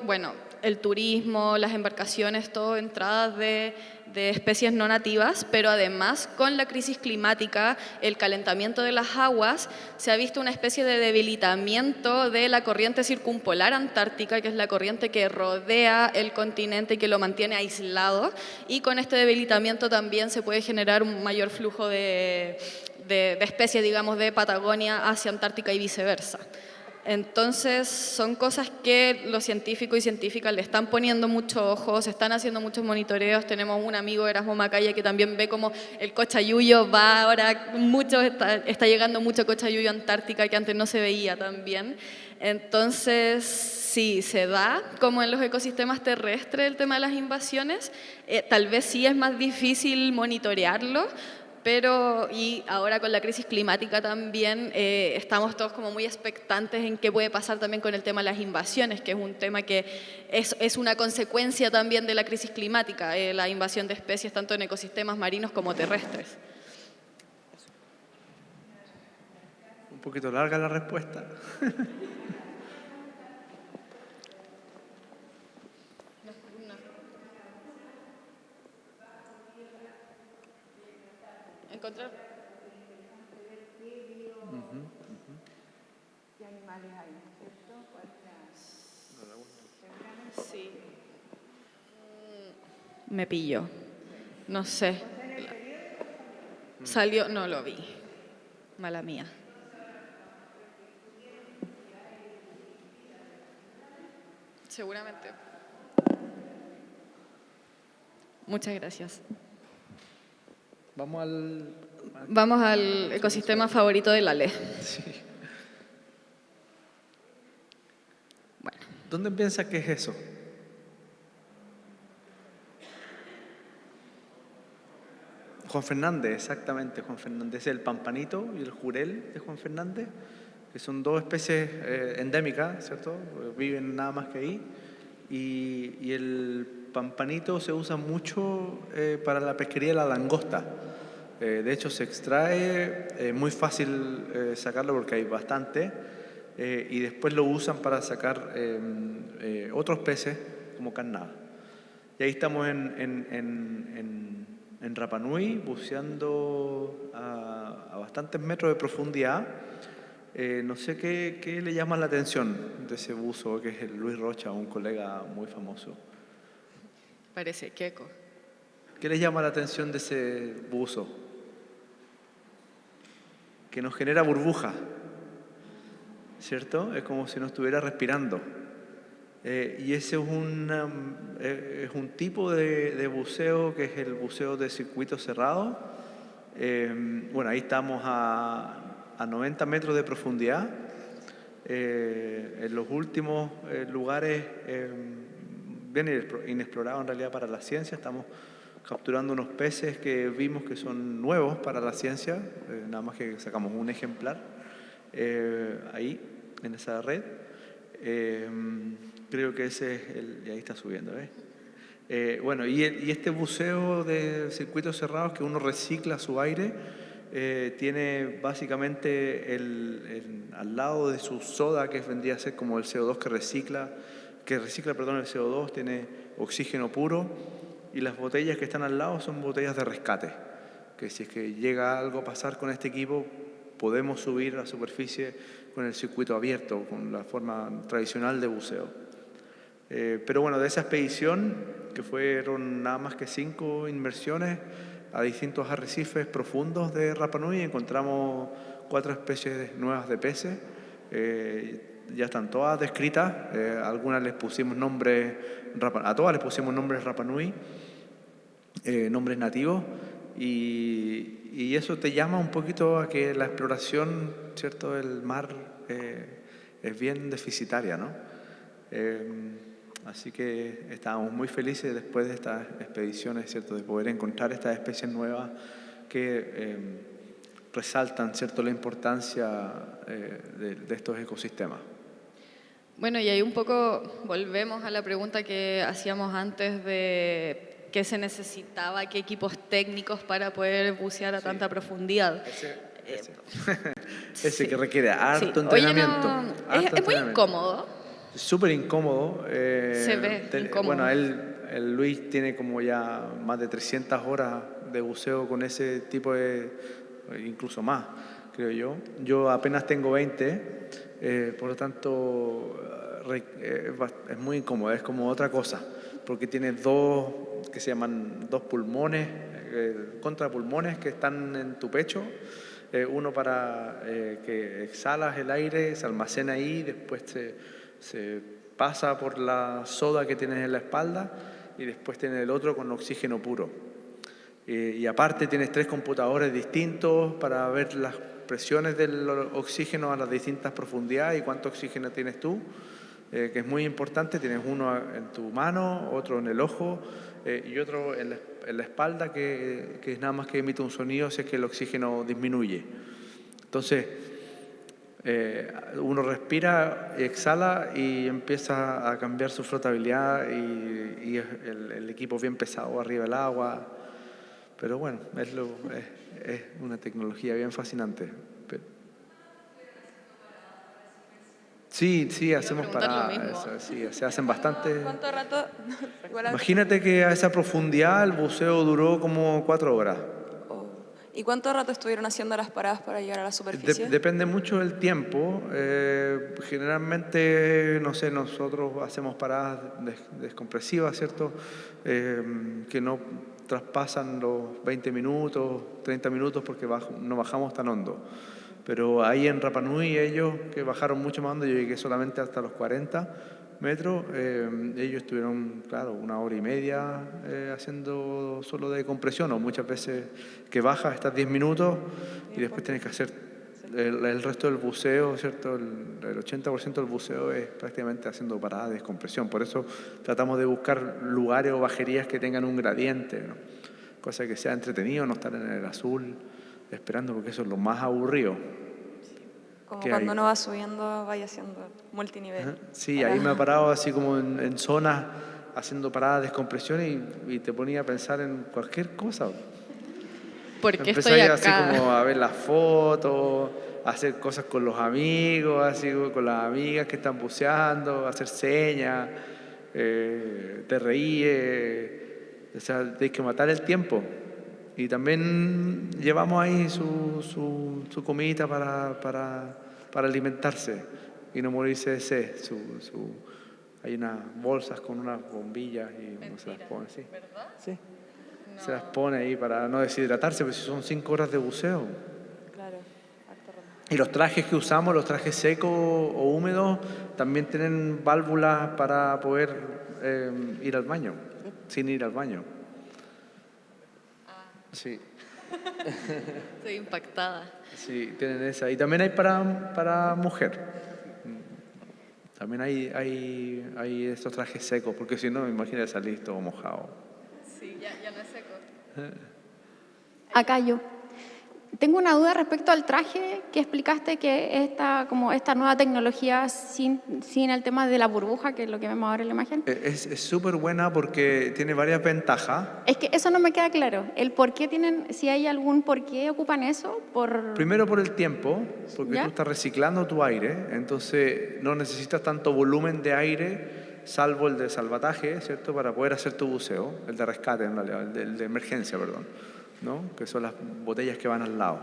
Speaker 1: el turismo, las embarcaciones, todo entradas de especies no nativas, pero además con la crisis climática, el calentamiento de las aguas, se ha visto una especie de debilitamiento de la corriente circumpolar antártica, que es la corriente que rodea el continente y que lo mantiene aislado, y con este debilitamiento también se puede generar un mayor flujo de especies, digamos, de Patagonia hacia Antártica y viceversa. Entonces, son cosas que los científicos y científicas le están poniendo mucho ojo, se están haciendo muchos monitoreos. Tenemos un amigo, Erasmo Macaya, que también ve como el cochayuyo va ahora está llegando mucho cochayuyo a Antártica, que antes no se veía tan bien. Entonces, sí, se da como en los ecosistemas terrestres el tema de las invasiones. Tal vez sí es más difícil monitorearlo, pero y ahora con la crisis climática también estamos todos como muy expectantes en qué puede pasar también con el tema de las invasiones, que es un tema que es una consecuencia también de la crisis climática, la invasión de especies tanto en ecosistemas marinos como terrestres.
Speaker 2: Un poquito larga la respuesta.
Speaker 1: Encontrar.
Speaker 3: ¿Qué animales hay, cierto?
Speaker 1: Sí. Me pilló. No sé. Salió, no lo vi. Mala mía. Seguramente. Muchas gracias. Vamos al ecosistema favorito del Ale.
Speaker 2: Sí.
Speaker 1: Bueno.
Speaker 2: ¿Dónde piensa que es eso? Juan Fernández, exactamente, Juan Fernández. Es el pampanito y el jurel de Juan Fernández, que son dos especies endémicas, ¿cierto? Viven nada más que ahí. Y el pampanito se usa mucho para la pesquería de la langosta. De hecho, se extrae, muy fácil sacarlo porque hay bastante, y después lo usan para sacar otros peces como carnada. Y ahí estamos en en Rapa Nui, buceando a bastantes metros de profundidad. No sé qué le llama la atención de ese buzo, que es el Luis Rocha, un colega muy famoso.
Speaker 1: Parece queco.
Speaker 2: ¿Qué le llama la atención de ese buzo? Que nos genera burbuja, ¿cierto? Es como si no estuviera respirando. Y ese es un tipo de buceo que es el buceo de circuito cerrado. Bueno, ahí estamos a 90 metros de profundidad. En los últimos lugares bien inexplorados en realidad para la ciencia, estamos capturando unos peces que vimos que son nuevos para la ciencia, nada más que sacamos un ejemplar ahí, en esa red. Creo que ese es y ahí está subiendo, bueno, y este buceo de circuitos cerrados que uno recicla su aire, tiene básicamente al lado de su soda, que vendría a ser como el CO2 que recicla el CO2, tiene oxígeno puro, y las botellas que están al lado son botellas de rescate, que si es que llega algo a pasar con este equipo, podemos subir a la superficie con el circuito abierto, con la forma tradicional de buceo. Pero bueno, de esa expedición, que fueron nada más que 5 inmersiones a distintos arrecifes profundos de Rapa Nui, encontramos 4 especies nuevas de peces. Ya están todas descritas, algunas les pusimos nombres, a todas les pusimos nombres Rapa Nui, nombres nativos, y eso te llama un poquito a que la exploración, ¿cierto?, del mar es bien deficitaria, ¿no? Así que estábamos muy felices después de estas expediciones, ¿cierto?, de poder encontrar estas especies nuevas que resaltan, ¿cierto?, la importancia de estos ecosistemas.
Speaker 1: Bueno, y ahí un poco volvemos a la pregunta que hacíamos antes de qué se necesitaba, qué equipos técnicos para poder bucear a tanta profundidad.
Speaker 2: Ese que requiere harto
Speaker 1: Sí.
Speaker 2: entrenamiento.
Speaker 1: Oye, no,
Speaker 2: Harto
Speaker 1: es muy
Speaker 2: entrenamiento.
Speaker 1: incómodo.
Speaker 2: Súper incómodo.
Speaker 1: Se ve incómodo.
Speaker 2: Bueno, el Luis tiene como ya más de 300 horas de buceo con ese tipo incluso más, creo yo. Yo apenas tengo 20, por lo tanto es muy incómodo, es como otra cosa, porque tiene dos pulmones, contrapulmones que están en tu pecho. Uno para que exhalas el aire, se almacena ahí, después se pasa por la soda que tienes en la espalda, y después tienes el otro con oxígeno puro. Y aparte tienes 3 computadores distintos para ver las presiones del oxígeno a las distintas profundidades y cuánto oxígeno tienes tú, que es muy importante. Tienes uno en tu mano, otro en el ojo y otro en la espalda, que es nada más que emite un sonido si es que el oxígeno disminuye. Entonces, uno respira y exhala y empieza a cambiar su flotabilidad, y el equipo bien pesado arriba del agua. Pero bueno, es una tecnología bien fascinante. Sí, hacemos paradas. Sí, se hacen bastante.
Speaker 5: ¿Cuánto rato?
Speaker 2: Imagínate que a esa profundidad el buceo duró como 4 horas.
Speaker 5: ¿Y cuánto rato estuvieron haciendo las paradas para llegar a la superficie?
Speaker 2: Depende mucho del tiempo. Generalmente, no sé, nosotros hacemos paradas descompresivas, ¿cierto? Que no traspasan los 20 minutos, 30 minutos, porque no bajamos tan hondo. Pero ahí en Rapa Nui, ellos que bajaron mucho más hondo, yo llegué solamente hasta los 40 metros, ellos estuvieron, claro, 1 hora y media haciendo solo de compresión, o muchas veces que bajas, estás 10 minutos y después tienes que hacer el resto del buceo, ¿cierto? El 80% del buceo es prácticamente haciendo paradas de descompresión. Por eso tratamos de buscar lugares o bajerías que tengan un gradiente, ¿no? Cosa que sea entretenido, no estar en el azul esperando, porque eso es lo más aburrido.
Speaker 5: Como cuando uno va subiendo, vaya haciendo multinivel.
Speaker 2: Sí, ahí me he parado así como en zonas haciendo paradas de descompresión, y te ponía a pensar en cualquier cosa.
Speaker 1: ¿Por qué estoy acá?
Speaker 2: Así como a ver las fotos, a hacer cosas con los amigos, así con las amigas que están buceando, hacer señas, te reíes, o sea, tienes que matar el tiempo. Y también llevamos ahí su comidita para alimentarse y no morirse de sed. Hay unas bolsas con unas bombillas y uno se las pone así.
Speaker 1: ¿Verdad?
Speaker 2: Sí. No. Se las pone ahí para no deshidratarse, porque si son 5 horas de buceo.
Speaker 5: Claro, harto rato.
Speaker 2: Y los trajes que usamos, los trajes secos o húmedos, también tienen válvulas para poder ir al baño, sin ir al baño. Sí.
Speaker 1: Estoy impactada.
Speaker 2: Sí, tienen esa. Y también hay para mujer. También hay estos trajes secos, porque si no, imagínate salir todo mojado.
Speaker 1: Sí, ya no es seco.
Speaker 6: Acá yo. Tengo una duda respecto al traje que explicaste, que esta nueva tecnología sin el tema de la burbuja, que es lo que vemos ahora en la imagen.
Speaker 2: Es súper buena porque tiene varias ventajas.
Speaker 6: Es que eso no me queda claro. El por qué si hay algún por qué ocupan eso.
Speaker 2: Primero por el tiempo, porque
Speaker 6: ¿Ya?
Speaker 2: tú estás reciclando tu aire, entonces no necesitas tanto volumen de aire, salvo el de salvataje, ¿cierto? Para poder hacer tu buceo, el de rescate en realidad, el de emergencia, perdón, ¿no? Que son las botellas que van al lado,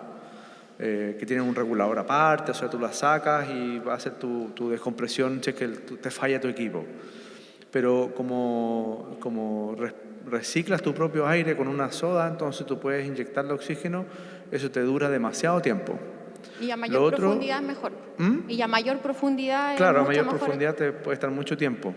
Speaker 2: que tienen un regulador aparte, o sea, tú las sacas y va a hacer tu descompresión si es que te falla tu equipo. Pero como reciclas tu propio aire con una soda, entonces tú puedes inyectarle oxígeno, eso te dura demasiado tiempo.
Speaker 6: Y a mayor profundidad es mejor. Y a mayor profundidad
Speaker 2: Claro, a
Speaker 6: es mucho
Speaker 2: mayor
Speaker 6: mejor.
Speaker 2: profundidad te puede estar mucho tiempo.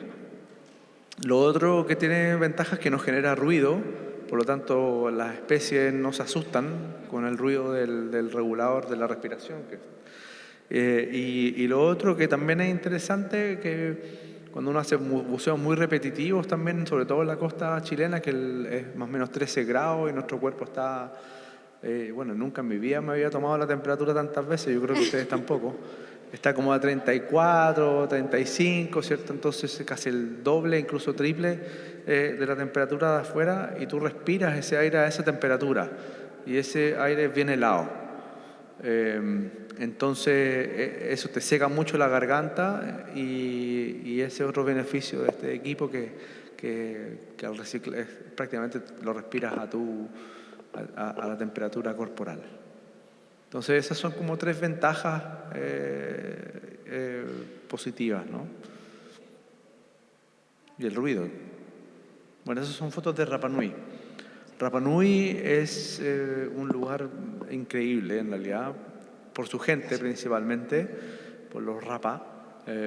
Speaker 2: Lo otro que tiene ventaja es que no genera ruido, por lo tanto las especies no se asustan con el ruido del regulador de la respiración. Y lo otro que también es interesante, que cuando uno hace buceos muy repetitivos también, sobre todo en la costa chilena, que es más o menos 13 grados y nuestro cuerpo está... bueno, nunca en mi vida me había tomado la temperatura tantas veces, yo creo que ustedes tampoco. Está como a 34, 35, ¿cierto? Entonces casi el doble, incluso triple de la temperatura de afuera, y tú respiras ese aire a esa temperatura y ese aire es bien helado. Entonces eso te seca mucho la garganta y ese es otro beneficio de este equipo que al reciclar prácticamente lo respiras a la temperatura corporal. Entonces esas son como 3 ventajas positivas, ¿no? Y el ruido. Bueno, esas son fotos de Rapa Nui. Rapa Nui es un lugar increíble en realidad, por su gente principalmente, por los Rapa.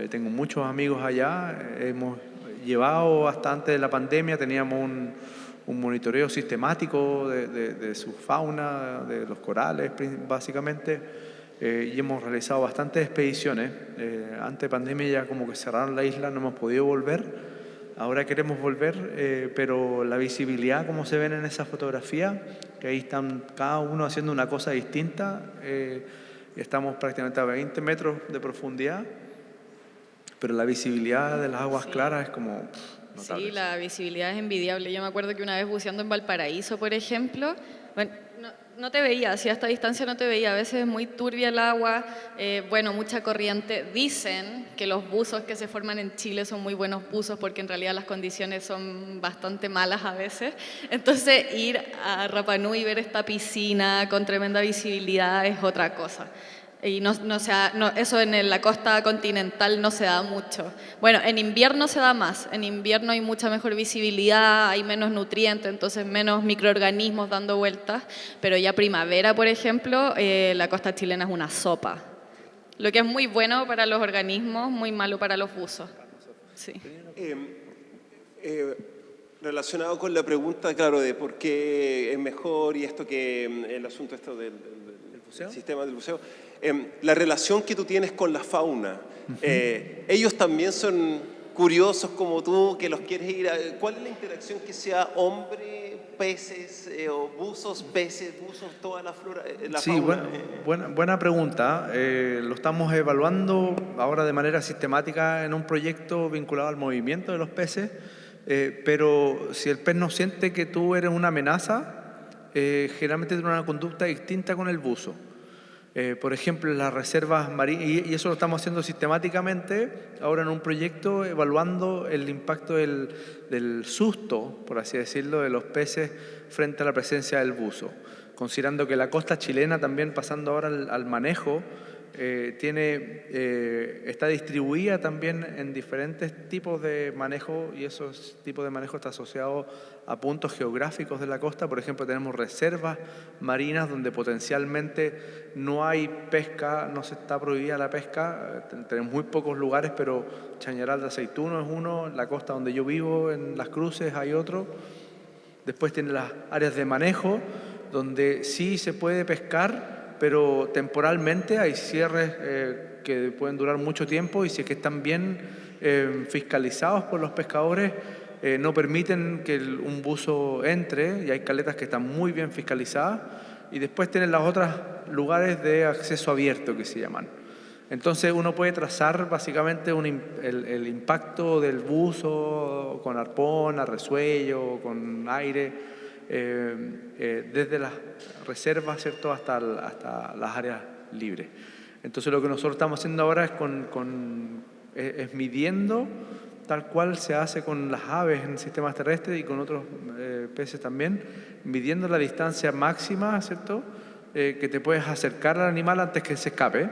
Speaker 2: Tengo muchos amigos allá, hemos llevado hasta antes de la pandemia, teníamos un monitoreo sistemático de su fauna, de los corales básicamente, y hemos realizado bastantes expediciones. Antes de pandemia ya como que cerraron la isla, no hemos podido volver. Ahora queremos volver, pero la visibilidad, como se ven en esa fotografía, que ahí están cada uno haciendo una cosa distinta, estamos prácticamente a 20 metros de profundidad, pero la visibilidad de las aguas claras es como notable.
Speaker 1: Sí, la visibilidad es envidiable. Yo me acuerdo que una vez buceando en Valparaíso, por ejemplo, bueno, no te veía, así a esta distancia no te veía, a veces es muy turbia el agua, bueno, mucha corriente. Dicen que los buzos que se forman en Chile son muy buenos buzos porque en realidad las condiciones son bastante malas a veces. Entonces ir a Rapa Nui y ver esta piscina con tremenda visibilidad es otra cosa. Y eso en la costa continental no se da mucho. Bueno, en invierno se da más. En invierno hay mucha mejor visibilidad, hay menos nutrientes, entonces menos microorganismos dando vueltas. Pero ya primavera, por ejemplo, la costa chilena es una sopa. Lo que es muy bueno para los organismos, muy malo para los buzos. Sí.
Speaker 7: Relacionado con la pregunta, claro, de por qué es mejor y esto que el asunto esto del sistema del buceo, la relación que tú tienes con la fauna, ellos también son curiosos como tú, que los quieres ir a... ¿Cuál es la interacción que sea hombre, peces, o buzos, peces, buzos, toda la flora, la
Speaker 2: sí,
Speaker 7: fauna?
Speaker 2: Buena pregunta. Lo estamos evaluando ahora de manera sistemática en un proyecto vinculado al movimiento de los peces, pero si el pez no siente que tú eres una amenaza, generalmente tiene una conducta distinta con el buzo. Por ejemplo, las reservas marinas, y eso lo estamos haciendo sistemáticamente, ahora en un proyecto evaluando el impacto del susto, por así decirlo, de los peces frente a la presencia del buzo. Considerando que la costa chilena también, pasando ahora al manejo, está distribuida también en diferentes tipos de manejo, y esos tipos de manejo está asociado a puntos geográficos de la costa. Por ejemplo, tenemos reservas marinas donde potencialmente no hay pesca, no se está prohibida la pesca. Tenemos muy pocos lugares, pero Chañaral de Aceituno es uno, la costa donde yo vivo, en Las Cruces, hay otro. Después tiene las áreas de manejo, donde sí se puede pescar, pero temporalmente hay cierres que pueden durar mucho tiempo, y si es que están bien fiscalizados por los pescadores, no permiten que un buzo entre, y hay caletas que están muy bien fiscalizadas. Y después tienen los otros lugares de acceso abierto que se llaman. Entonces uno puede trazar básicamente el impacto del buzo con arpón, a resuello, con aire, desde las reservas, ¿cierto?, hasta las áreas libres. Entonces lo que nosotros estamos haciendo ahora es midiendo, tal cual se hace con las aves en sistemas terrestres y con otros peces también, midiendo la distancia máxima, ¿cierto?, que te puedes acercar al animal antes que se escape,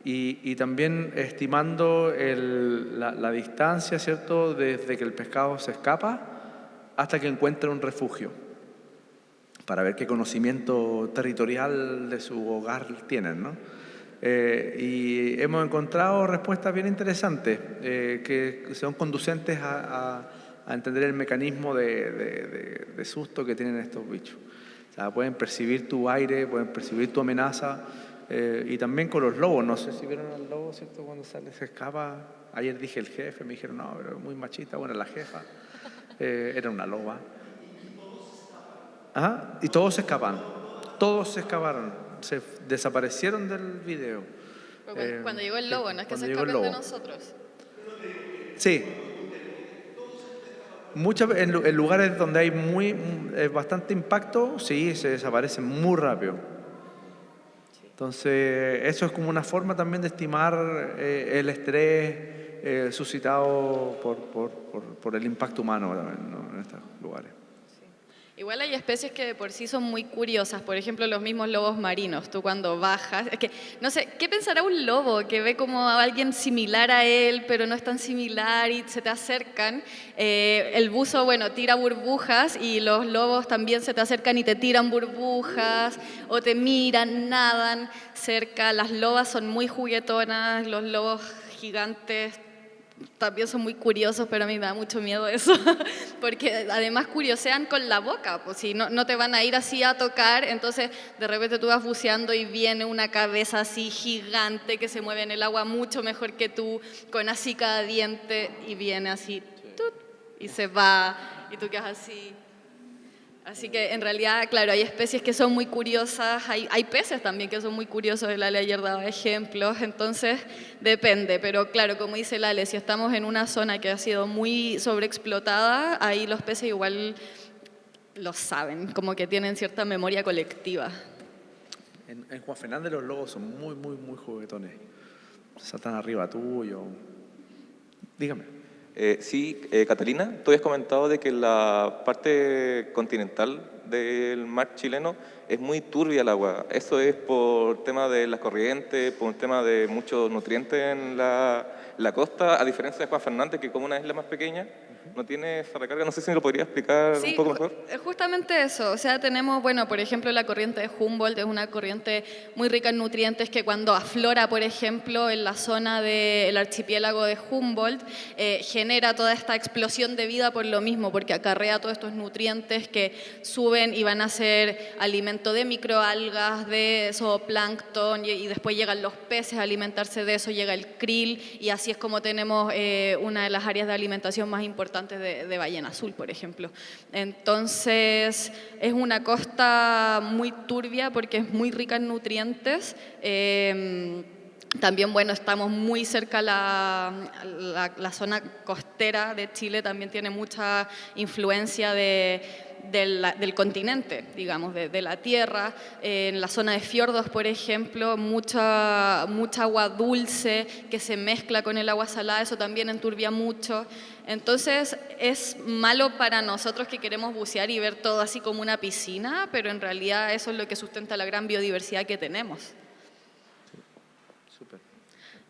Speaker 2: y también estimando la distancia, ¿cierto?, desde que el pescado se escapa hasta que encuentra un refugio, para ver qué conocimiento territorial de su hogar tienen, ¿no? Y hemos encontrado respuestas bien interesantes que son conducentes a entender el mecanismo de susto que tienen estos bichos. O sea, pueden percibir tu aire, pueden percibir tu amenaza, y también con los lobos. No sé si vieron al lobo, ¿cierto?, cuando se escapa. Ayer dije el jefe, me dijeron, no, pero muy machista. Bueno, la jefa era una loba. ¿Ah? Y todos se escapan. Todos se escaparon. Se desaparecieron del video.
Speaker 1: Cuando llegó el lobo, no es que se escapen de nosotros.
Speaker 2: Sí. En lugares donde hay bastante impacto, sí, se desaparecen muy rápido. Entonces, eso es como una forma también de estimar el estrés suscitado por el impacto humano también, ¿no?, en estos lugares.
Speaker 1: Igual hay especies que de por sí son muy curiosas, por ejemplo los mismos lobos marinos. Tú cuando bajas, es que no sé, ¿qué pensará un lobo que ve como a alguien similar a él, pero no es tan similar y se te acercan? El buzo, bueno, tira burbujas y los lobos también se te acercan y te tiran burbujas o te miran, nadan cerca. Las lobas son muy juguetonas, los lobos gigantes también son muy curiosos, pero a mí me da mucho miedo eso, porque además curiosean con la boca, pues si no te van a ir así a tocar, entonces de repente tú vas buceando y viene una cabeza así gigante que se mueve en el agua mucho mejor que tú, con así cada diente, y viene así, ¡tut!, y se va, y tú quedas así. Así que en realidad, claro, hay especies que son muy curiosas, hay peces también que son muy curiosos, el Ale ayer daba ejemplos, entonces depende, pero claro, como dice el Ale, si estamos en una zona que ha sido muy sobreexplotada, ahí los peces igual lo saben, como que tienen cierta memoria colectiva.
Speaker 2: En Juan Fernández los lobos son muy, muy, muy juguetones, saltan arriba tuyo. Dígame.
Speaker 8: Sí, Catalina, tú habías comentado de que la parte continental del mar chileno es muy turbia el agua. ¿Eso es por tema de las corrientes, por un tema de muchos nutrientes en la costa, a diferencia de Juan Fernández, que como una isla más pequeña, no tiene esa recarga? No sé si me lo podrías explicar un poco mejor.
Speaker 1: Justamente eso. O sea, tenemos, bueno, por ejemplo, la corriente de Humboldt es una corriente muy rica en nutrientes que cuando aflora, por ejemplo, en la zona del archipiélago de Humboldt, genera toda esta explosión de vida por lo mismo, porque acarrea todos estos nutrientes que suben y van a ser alimento de microalgas, de zooplancton, y después llegan los peces a alimentarse de eso, llega el krill, y así es como tenemos una de las áreas de alimentación más importantes de ballena azul, por ejemplo. Entonces, es una costa muy turbia porque es muy rica en nutrientes. También, bueno, estamos muy cerca, la zona costera de Chile también tiene mucha influencia de del continente, digamos, de la tierra. En la zona de fiordos, por ejemplo, mucha agua dulce que se mezcla con el agua salada, eso también enturbia mucho. Entonces es malo para nosotros que queremos bucear y ver todo así como una piscina, pero en realidad eso es lo que sustenta la gran biodiversidad que tenemos.
Speaker 2: Súper.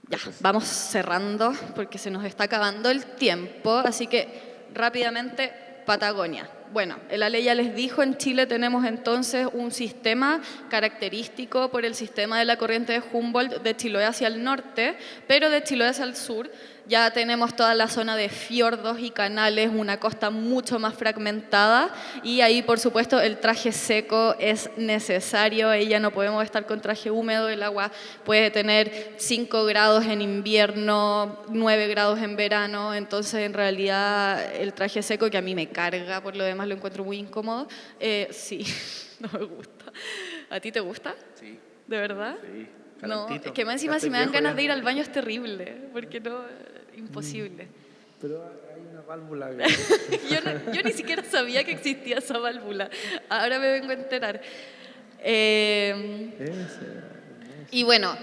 Speaker 1: Ya, vamos cerrando porque se nos está acabando el tiempo, así que rápidamente, Patagonia. Bueno, el Ale ya les dijo, en Chile tenemos entonces un sistema característico por el sistema de la corriente de Humboldt de Chiloé hacia el norte, pero de Chiloé hacia el sur ya tenemos toda la zona de fiordos y canales, una costa mucho más fragmentada y ahí por supuesto el traje seco es necesario, ahí ya no podemos estar con traje húmedo, el agua puede tener 5 grados en invierno, 9 grados en verano, entonces en realidad el traje seco, que a mí me carga, por lo demás lo encuentro muy incómodo, sí, no me gusta. ¿A ti te gusta?
Speaker 2: Sí.
Speaker 1: ¿De verdad?
Speaker 2: Sí.
Speaker 1: No,
Speaker 2: Calentito.
Speaker 1: es que más encima
Speaker 2: Ya
Speaker 1: si
Speaker 2: estoy
Speaker 1: me dan
Speaker 2: viejo
Speaker 1: ganas
Speaker 2: ya.
Speaker 1: de ir al baño es terrible, porque no, imposible.
Speaker 2: Pero hay una válvula.
Speaker 1: Yo ni siquiera sabía que existía esa válvula, ahora me vengo a enterar. Y bueno,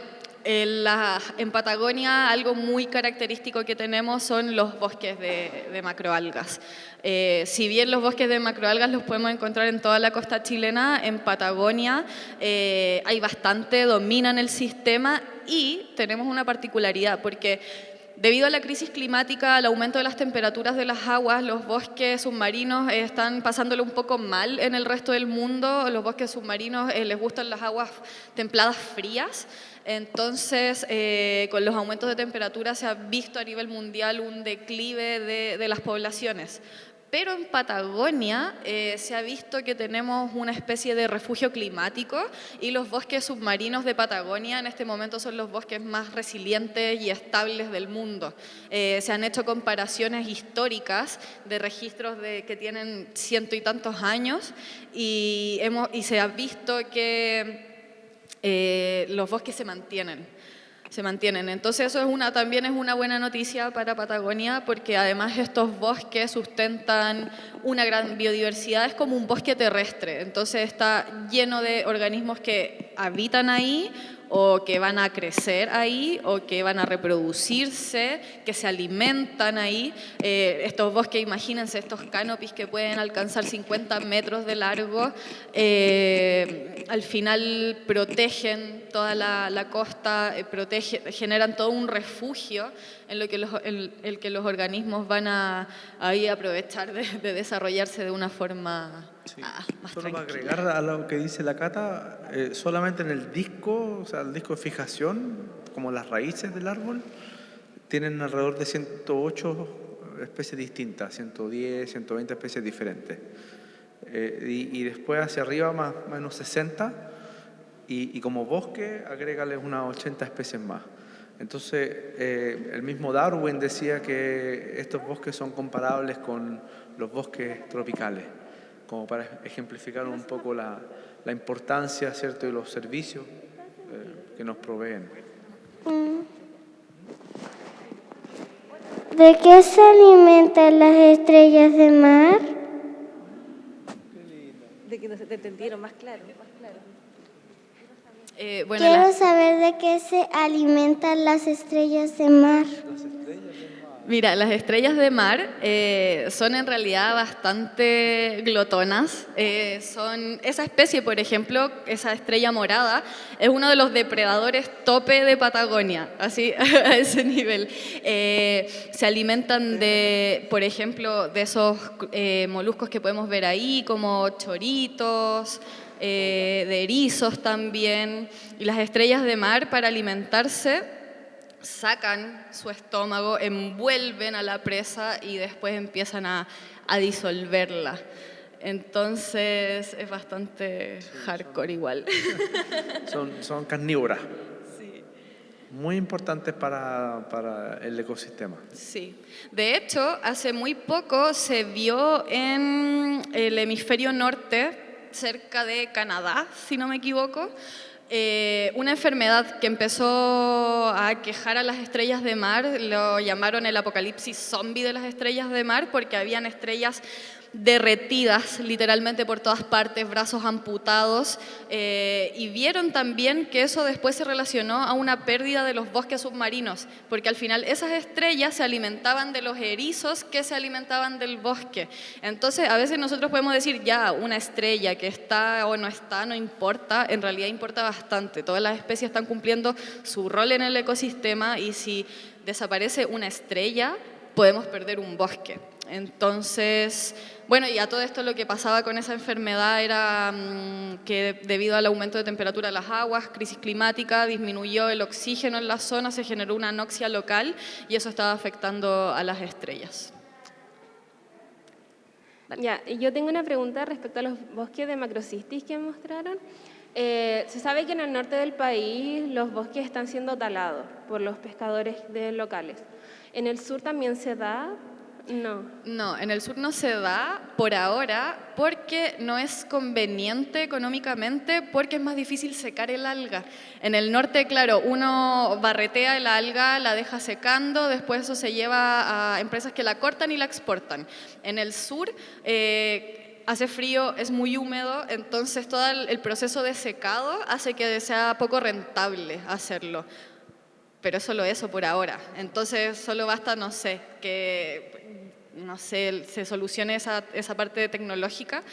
Speaker 1: en Patagonia algo muy característico que tenemos son los bosques de macroalgas. Si bien los bosques de macroalgas los podemos encontrar en toda la costa chilena, en Patagonia hay bastante, dominan el sistema y tenemos una particularidad porque debido a la crisis climática, al aumento de las temperaturas de las aguas, los bosques submarinos están pasándolo un poco mal en el resto del mundo. Los bosques submarinos les gustan las aguas templadas frías. Entonces, con los aumentos de temperatura se ha visto a nivel mundial un declive de las poblaciones. Pero en Patagonia se ha visto que tenemos una especie de refugio climático y los bosques submarinos de Patagonia en este momento son los bosques más resilientes y estables del mundo. Se han hecho comparaciones históricas de registros que tienen 100 y tantos años y se ha visto que los bosques se mantienen. Entonces eso también es una buena noticia para Patagonia porque además estos bosques sustentan una gran biodiversidad, es como un bosque terrestre, entonces está lleno de organismos que habitan ahí o que van a crecer ahí o que van a reproducirse, que se alimentan ahí. Estos bosques, imagínense, estos canopies que pueden alcanzar 50 metros de largo, al final protegen toda la costa, generan todo un refugio en el que los organismos van a ahí aprovechar de desarrollarse de una forma más
Speaker 2: Solo para
Speaker 1: tranquila.
Speaker 2: agregar a lo que dice la Cata, solamente en el disco, o sea, el disco de fijación, como las raíces del árbol, tienen alrededor de 108 especies distintas, 110, 120 especies diferentes. Y después hacia arriba más o menos 60, y como bosque agrégales unas 80 especies más. Entonces, el mismo Darwin decía que estos bosques son comparables con los bosques tropicales, como para ejemplificar un poco la importancia, ¿cierto?, de los servicios que nos proveen.
Speaker 9: ¿De qué se alimentan las estrellas de mar?
Speaker 10: De que no se te entendieron más claro.
Speaker 1: Bueno,
Speaker 9: Quiero saber de qué se alimentan las estrellas de mar.
Speaker 1: Mira, las estrellas de mar son en realidad bastante glotonas. Esa especie, por ejemplo, esa estrella morada, es uno de los depredadores tope de Patagonia, así a ese nivel. Se alimentan por ejemplo, de esos moluscos que podemos ver ahí, como choritos, de erizos también. Y las estrellas de mar, para alimentarse, sacan su estómago, envuelven a la presa y después empiezan a disolverla. Entonces es bastante hardcore igual.
Speaker 2: Son carnívoras. Sí. Muy importantes para el ecosistema.
Speaker 1: Sí. De hecho, hace muy poco se vio en el hemisferio norte, cerca de Canadá, si no me equivoco, una enfermedad que empezó a aquejar a las estrellas de mar, lo llamaron el apocalipsis zombie de las estrellas de mar, porque habían estrellas derretidas literalmente por todas partes, brazos amputados, y vieron también que eso después se relacionó a una pérdida de los bosques submarinos, porque al final esas estrellas se alimentaban de los erizos que se alimentaban del bosque. Entonces a veces nosotros podemos decir, ya, una estrella que está o no está, no importa, en realidad importa bastante. Todas las especies están cumpliendo su rol en el ecosistema y si desaparece una estrella, podemos perder un bosque. Entonces, bueno, y a todo esto lo que pasaba con esa enfermedad era que debido al aumento de temperatura de las aguas, crisis climática, disminuyó el oxígeno en la zona, se generó una anoxia local y eso estaba afectando a las estrellas.
Speaker 10: Ya, yo tengo una pregunta respecto a los bosques de macrocistis que mostraron. Se sabe que en el norte del país los bosques están siendo talados por los pescadores locales. ¿En el sur también se da? No.
Speaker 1: No, en el sur no se da por ahora porque no es conveniente económicamente, porque es más difícil secar el alga. En el norte, claro, uno barretea el alga, la deja secando, después eso se lleva a empresas que la cortan y la exportan. En el sur hace frío, es muy húmedo, entonces todo el proceso de secado hace que sea poco rentable hacerlo. Pero es solo eso por ahora. Entonces solo basta, no sé, que se solucione esa parte tecnológica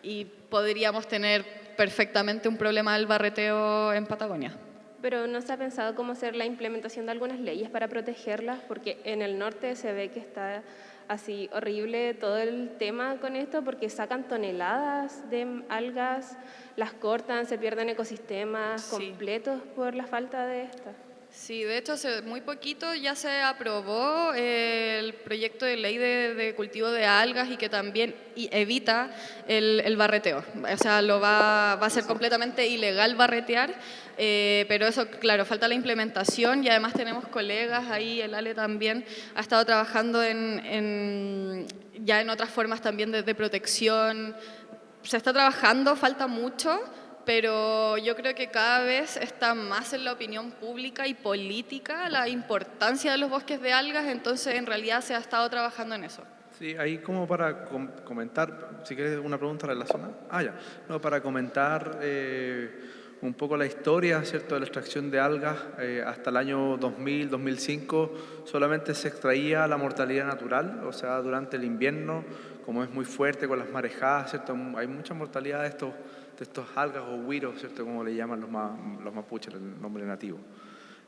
Speaker 1: y podríamos tener perfectamente un problema del barreteo en Patagonia.
Speaker 10: Pero ¿no se ha pensado cómo hacer la implementación de algunas leyes para protegerlas? Porque en el norte se ve que está así horrible todo el tema con esto, porque sacan toneladas de algas, las cortan, se pierden ecosistemas completos por la falta de estas.
Speaker 1: Sí, de hecho hace muy poquito ya se aprobó el proyecto de ley de cultivo de algas y que también evita el barreteo. O sea, va a ser completamente ilegal barretear, pero eso, claro, falta la implementación y además tenemos colegas ahí, el Ale también ha estado trabajando ya en otras formas también de protección. Se está trabajando, falta mucho, pero yo creo que cada vez está más en la opinión pública y política la importancia de los bosques de algas, entonces en realidad se ha estado trabajando en eso.
Speaker 2: Sí, ahí como para comentar, si quieres una pregunta relacionada. Ya. No, para comentar un poco la historia, ¿cierto?, de la extracción de algas. Hasta el año 2000, 2005 solamente se extraía la mortalidad natural, o sea, durante el invierno, como es muy fuerte con las marejadas, ¿cierto?, hay mucha mortalidad de estos algas o güiros, ¿cierto?, como le llaman los mapuches, el nombre nativo.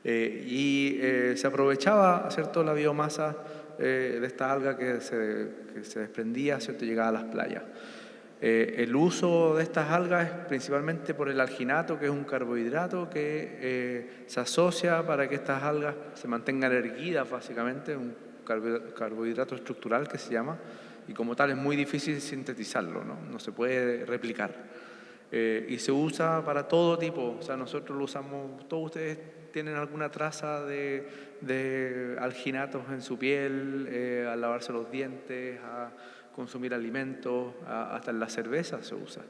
Speaker 2: Se aprovechaba, ¿cierto?, la biomasa de esta alga que se desprendía, ¿cierto?, llegaba a las playas. El uso de estas algas es principalmente por el alginato, que es un carbohidrato que se asocia para que estas algas se mantengan erguidas, básicamente, un carbohidrato estructural que se llama, y como tal es muy difícil sintetizarlo, no se puede replicar. Y se usa para todo tipo, o sea, nosotros lo usamos, todos ustedes tienen alguna traza de alginatos en su piel, al lavarse los dientes, a consumir alimentos, hasta en la cerveza se usa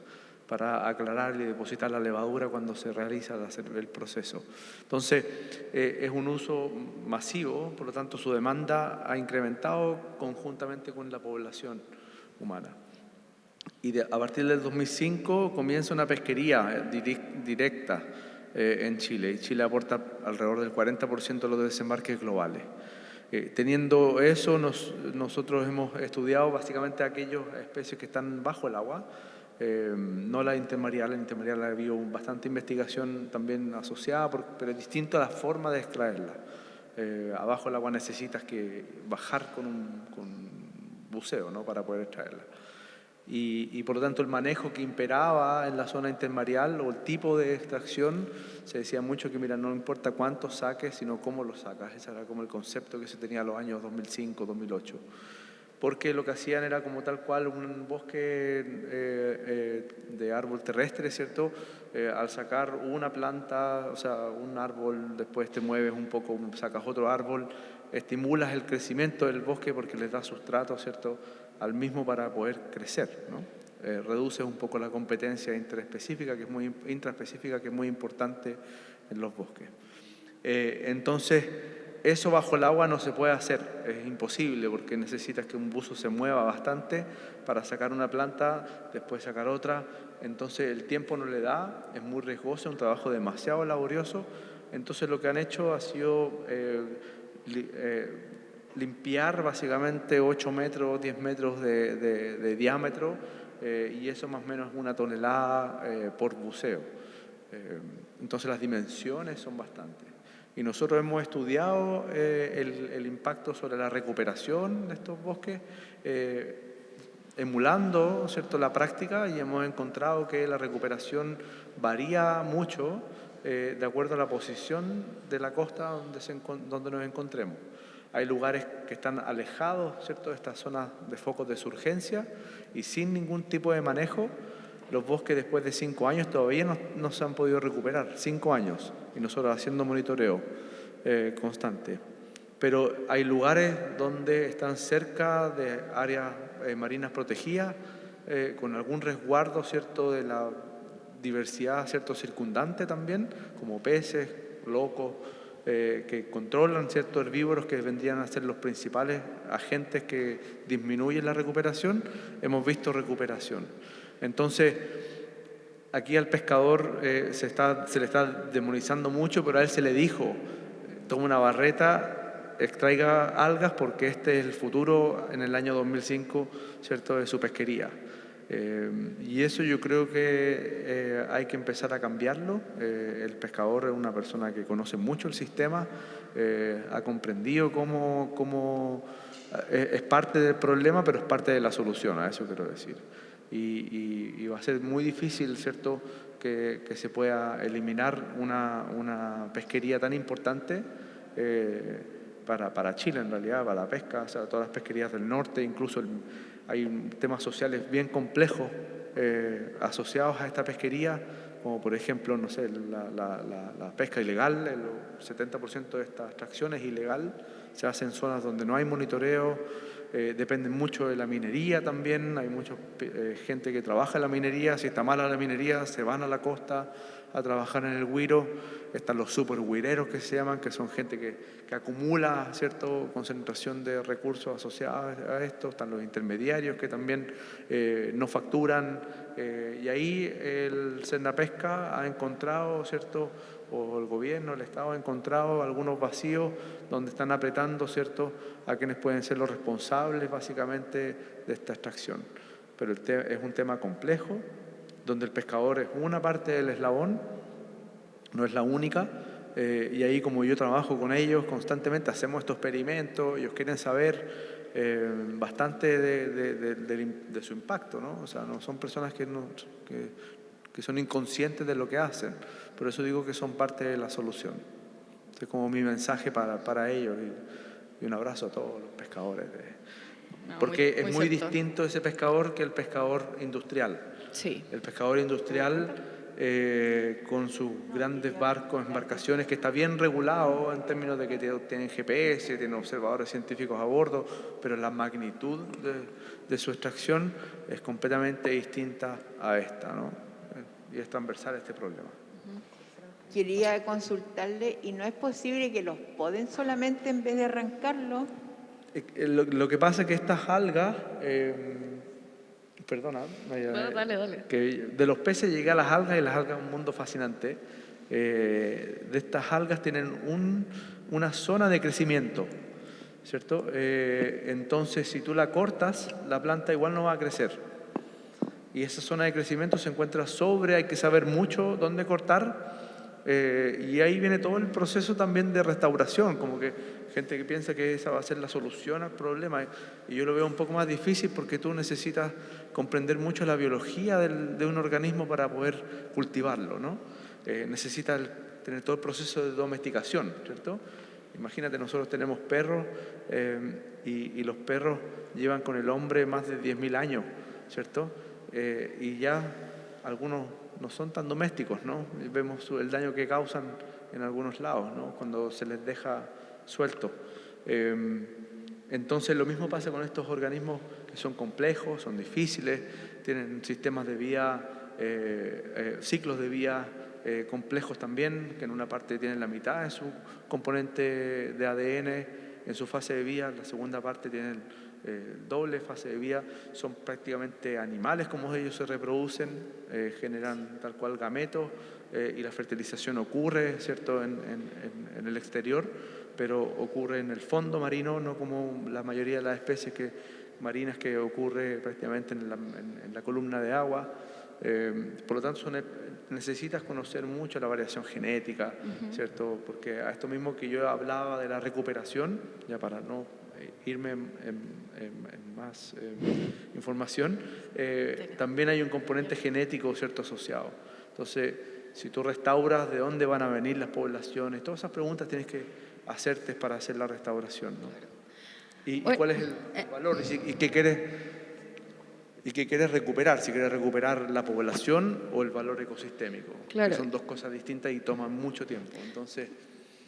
Speaker 2: para aclarar y depositar la levadura cuando se realiza el proceso. Entonces, es un uso masivo, por lo tanto su demanda ha incrementado conjuntamente con la población humana. Y a partir del 2005 comienza una pesquería directa en Chile. Y Chile aporta alrededor del 40% de los desembarques globales. Teniendo eso, nosotros hemos estudiado básicamente aquellas especies que están bajo el agua, no la intermareal. En intermareal ha habido bastante investigación también asociada, pero es distinto a la forma de extraerla. Abajo el agua necesitas que bajar con buceo, ¿no?, para poder extraerla. Y por lo tanto el manejo que imperaba en la zona intermareal o el tipo de extracción, se decía mucho que mira, no importa cuánto saques, sino cómo lo sacas. Ese era como el concepto que se tenía en los años 2005, 2008. Porque lo que hacían era como tal cual un bosque de árbol terrestre, ¿cierto? Al sacar una planta, o sea, un árbol, después te mueves un poco, sacas otro árbol, estimulas el crecimiento del bosque porque les da sustrato, ¿cierto?, al mismo para poder crecer, ¿no? Reduces un poco la competencia intraespecífica, que es muy importante en los bosques. Entonces, Eso bajo el agua no se puede hacer, es imposible porque necesitas que un buzo se mueva bastante para sacar una planta, después sacar otra. Entonces el tiempo no le da, es muy riesgoso, es un trabajo demasiado laborioso. Entonces lo que han hecho ha sido limpiar básicamente 8 metros, 10 metros de diámetro, y eso más o menos 1 tonelada por buceo. Entonces las dimensiones son bastantes. Y nosotros hemos estudiado el impacto sobre la recuperación de estos bosques, emulando, ¿cierto?, la práctica, y hemos encontrado que la recuperación varía mucho de acuerdo a la posición de la costa donde nos encontremos. Hay lugares que están alejados, ¿cierto?, de estas zonas de focos de surgencia y sin ningún tipo de manejo. Los bosques después de 5 años todavía no se han podido recuperar, 5 años, y nosotros haciendo monitoreo constante. Pero hay lugares donde están cerca de áreas marinas protegidas, con algún resguardo, ¿cierto?, de la diversidad, ¿cierto?, circundante también, como peces, locos, que controlan ciertos herbívoros que vendrían a ser los principales agentes que disminuyen la recuperación. Hemos visto recuperación. Entonces, aquí al pescador se le está demonizando mucho, pero a él se le dijo, toma una barreta, extraiga algas porque este es el futuro en el año 2005, ¿cierto?, de su pesquería. Y eso yo creo que hay que empezar a cambiarlo. El pescador es una persona que conoce mucho el sistema, ha comprendido cómo es parte del problema, pero es parte de la solución, a eso quiero decir. Y va a ser muy difícil, ¿cierto?, que se pueda eliminar una pesquería tan importante para Chile, en realidad, para la pesca, o sea, todas las pesquerías del norte, incluso hay temas sociales bien complejos asociados a esta pesquería, como por ejemplo, no sé, la pesca ilegal. El 70% de esta extracción es ilegal, se hace en zonas donde no hay monitoreo, dependen mucho de la minería también, hay mucha gente que trabaja en la minería, si está mala la minería se van a la costa a trabajar en el güiro. Están los super güireros que se llaman, que son gente que acumula, ¿cierto?, concentración de recursos asociados a esto. Están los intermediarios que también no facturan, y ahí el Sernapesca ha encontrado, ¿cierto?, o el gobierno, el Estado ha encontrado algunos vacíos donde están apretando, ¿cierto?, a quienes pueden ser los responsables básicamente de esta extracción. Pero es un tema complejo, donde el pescador es una parte del eslabón, no es la única, y ahí como yo trabajo con ellos constantemente, hacemos estos experimentos, ellos quieren saber bastante de su impacto, ¿no? O sea, no son personas que son inconscientes de lo que hacen, por eso digo que son parte de la solución. Es como mi mensaje para ellos, y un abrazo a todos los pescadores. Porque es muy distinto ese pescador que el pescador industrial.
Speaker 1: Sí.
Speaker 2: El pescador industrial, con sus grandes barcos, embarcaciones, que está bien regulado en términos de que tienen GPS, tienen observadores científicos a bordo, pero la magnitud de su extracción es completamente distinta a esta, ¿no? Y es transversal este problema.
Speaker 3: Quería consultarle, ¿y no es posible que los poden solamente en vez de arrancarlo?
Speaker 2: Lo que pasa es que estas algas,
Speaker 1: Dale.
Speaker 2: que de los peces llegué a las algas, y las algas es un mundo fascinante. De estas algas tienen una zona de crecimiento, ¿cierto? Entonces, si tú la cortas, la planta igual no va a crecer. Y esa zona de crecimiento se encuentra hay que saber mucho dónde cortar. Y ahí viene todo el proceso también de restauración, como que gente que piensa que esa va a ser la solución al problema, y yo lo veo un poco más difícil porque tú necesitas comprender mucho la biología de un organismo para poder cultivarlo, ¿no? Necesitas tener todo el proceso de domesticación, ¿cierto? Imagínate, nosotros tenemos perros, y los perros llevan con el hombre más de 10.000 años, ¿cierto? Y ya algunos no son tan domésticos, ¿no? Vemos el daño que causan en algunos lados, ¿no?, cuando se les deja suelto. Entonces lo mismo pasa con estos organismos que son complejos, son difíciles, tienen sistemas de vida, ciclos de vida complejos también, que en una parte tienen la mitad de su componente de ADN en su fase de vida, la segunda parte tienen doble fase de vida, son prácticamente animales como ellos se reproducen, generan tal cual gametos y la fertilización ocurre, ¿cierto?, en el exterior, pero ocurre en el fondo marino, no como la mayoría de las especies marinas que ocurre prácticamente en la columna de agua. Por lo tanto, necesitas conocer mucho la variación genética, ¿cierto? Porque a esto mismo que yo hablaba de la recuperación, ya para no irme en más información, también hay un componente genético, ¿cierto?, asociado. Entonces, si tú restauras, ¿de dónde van a venir las poblaciones? Todas esas preguntas tienes que hacerte para hacer la restauración, ¿no? ¿Y cuál es el valor? ¿Y qué quieres recuperar? Si quieres recuperar la población o el valor ecosistémico.
Speaker 1: Claro.
Speaker 2: Que son dos cosas distintas y toman mucho tiempo. Entonces,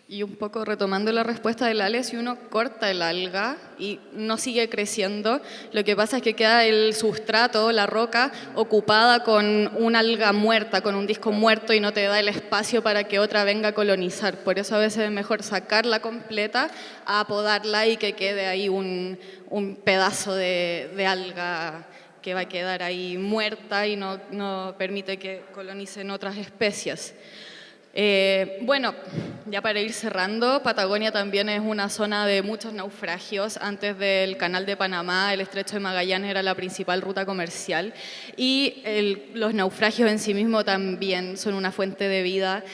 Speaker 1: y un poco retomando la respuesta del Ale, si uno corta el alga y no sigue creciendo, lo que pasa es que queda el sustrato, la roca, ocupada con una alga muerta, con un disco muerto, y no te da el espacio para que otra venga a colonizar. Por eso a veces es mejor sacarla completa, a podarla y que quede ahí un pedazo de alga que va a quedar ahí muerta y no permite que colonicen otras especies. Bueno, ya para ir cerrando, Patagonia también es una zona de muchos naufragios. Antes del Canal de Panamá, el Estrecho de Magallanes era la principal ruta comercial, y los naufragios en sí mismos también son una fuente de vida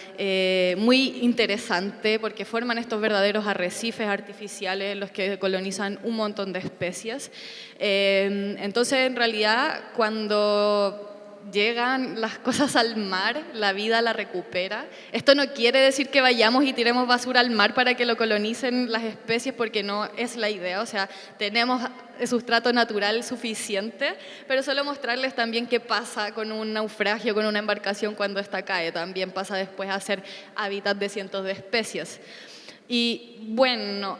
Speaker 1: muy interesante, porque forman estos verdaderos arrecifes artificiales en los que colonizan un montón de especies. Entonces, en realidad, cuando llegan las cosas al mar, la vida la recupera. Esto no quiere decir que vayamos y tiremos basura al mar para que lo colonicen las especies, porque no es la idea. O sea, tenemos sustrato natural suficiente, pero solo mostrarles también qué pasa con un naufragio, con una embarcación cuando ésta cae. También pasa después a ser hábitat de cientos de especies. Y bueno,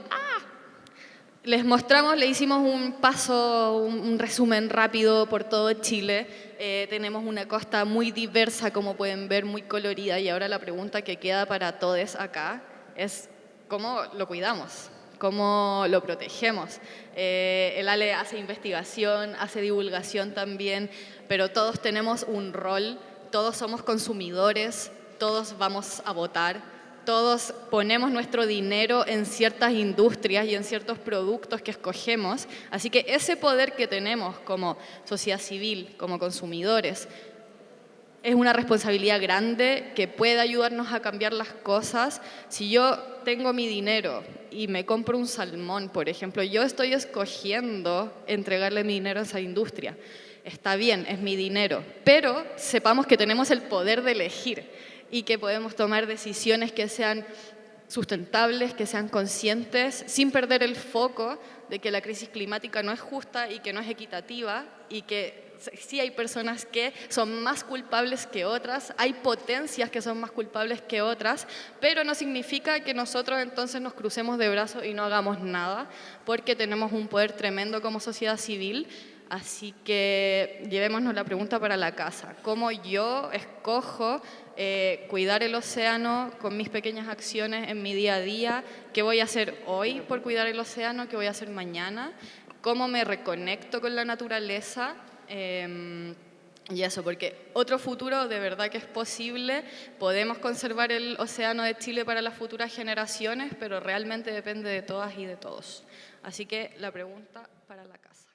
Speaker 1: les mostramos, le hicimos un resumen rápido por todo Chile. Tenemos una costa muy diversa, como pueden ver, muy colorida, y ahora la pregunta que queda para todos acá es ¿cómo lo cuidamos? ¿Cómo lo protegemos? El Ale hace investigación, hace divulgación también, pero todos tenemos un rol, todos somos consumidores, todos vamos a votar. Todos ponemos nuestro dinero en ciertas industrias y en ciertos productos que escogemos, así que ese poder que tenemos como sociedad civil, como consumidores, es una responsabilidad grande que puede ayudarnos a cambiar las cosas. Si yo tengo mi dinero y me compro un salmón, por ejemplo, yo estoy escogiendo entregarle mi dinero a esa industria. Está bien, es mi dinero, pero sepamos que tenemos el poder de elegir y que podemos tomar decisiones que sean sustentables, que sean conscientes, sin perder el foco de que la crisis climática no es justa y que no es equitativa, y que sí hay personas que son más culpables que otras, hay potencias que son más culpables que otras, pero no significa que nosotros entonces nos crucemos de brazos y no hagamos nada, porque tenemos un poder tremendo como sociedad civil. Así que llevémonos la pregunta para la casa. ¿Cómo yo escojo cuidar el océano con mis pequeñas acciones en mi día a día? ¿Qué voy a hacer hoy por cuidar el océano? ¿Qué voy a hacer mañana? ¿Cómo me reconecto con la naturaleza? Y eso, porque otro futuro de verdad que es posible. Podemos conservar el océano de Chile para las futuras generaciones, pero realmente depende de todas y de todos. Así que la pregunta para la casa.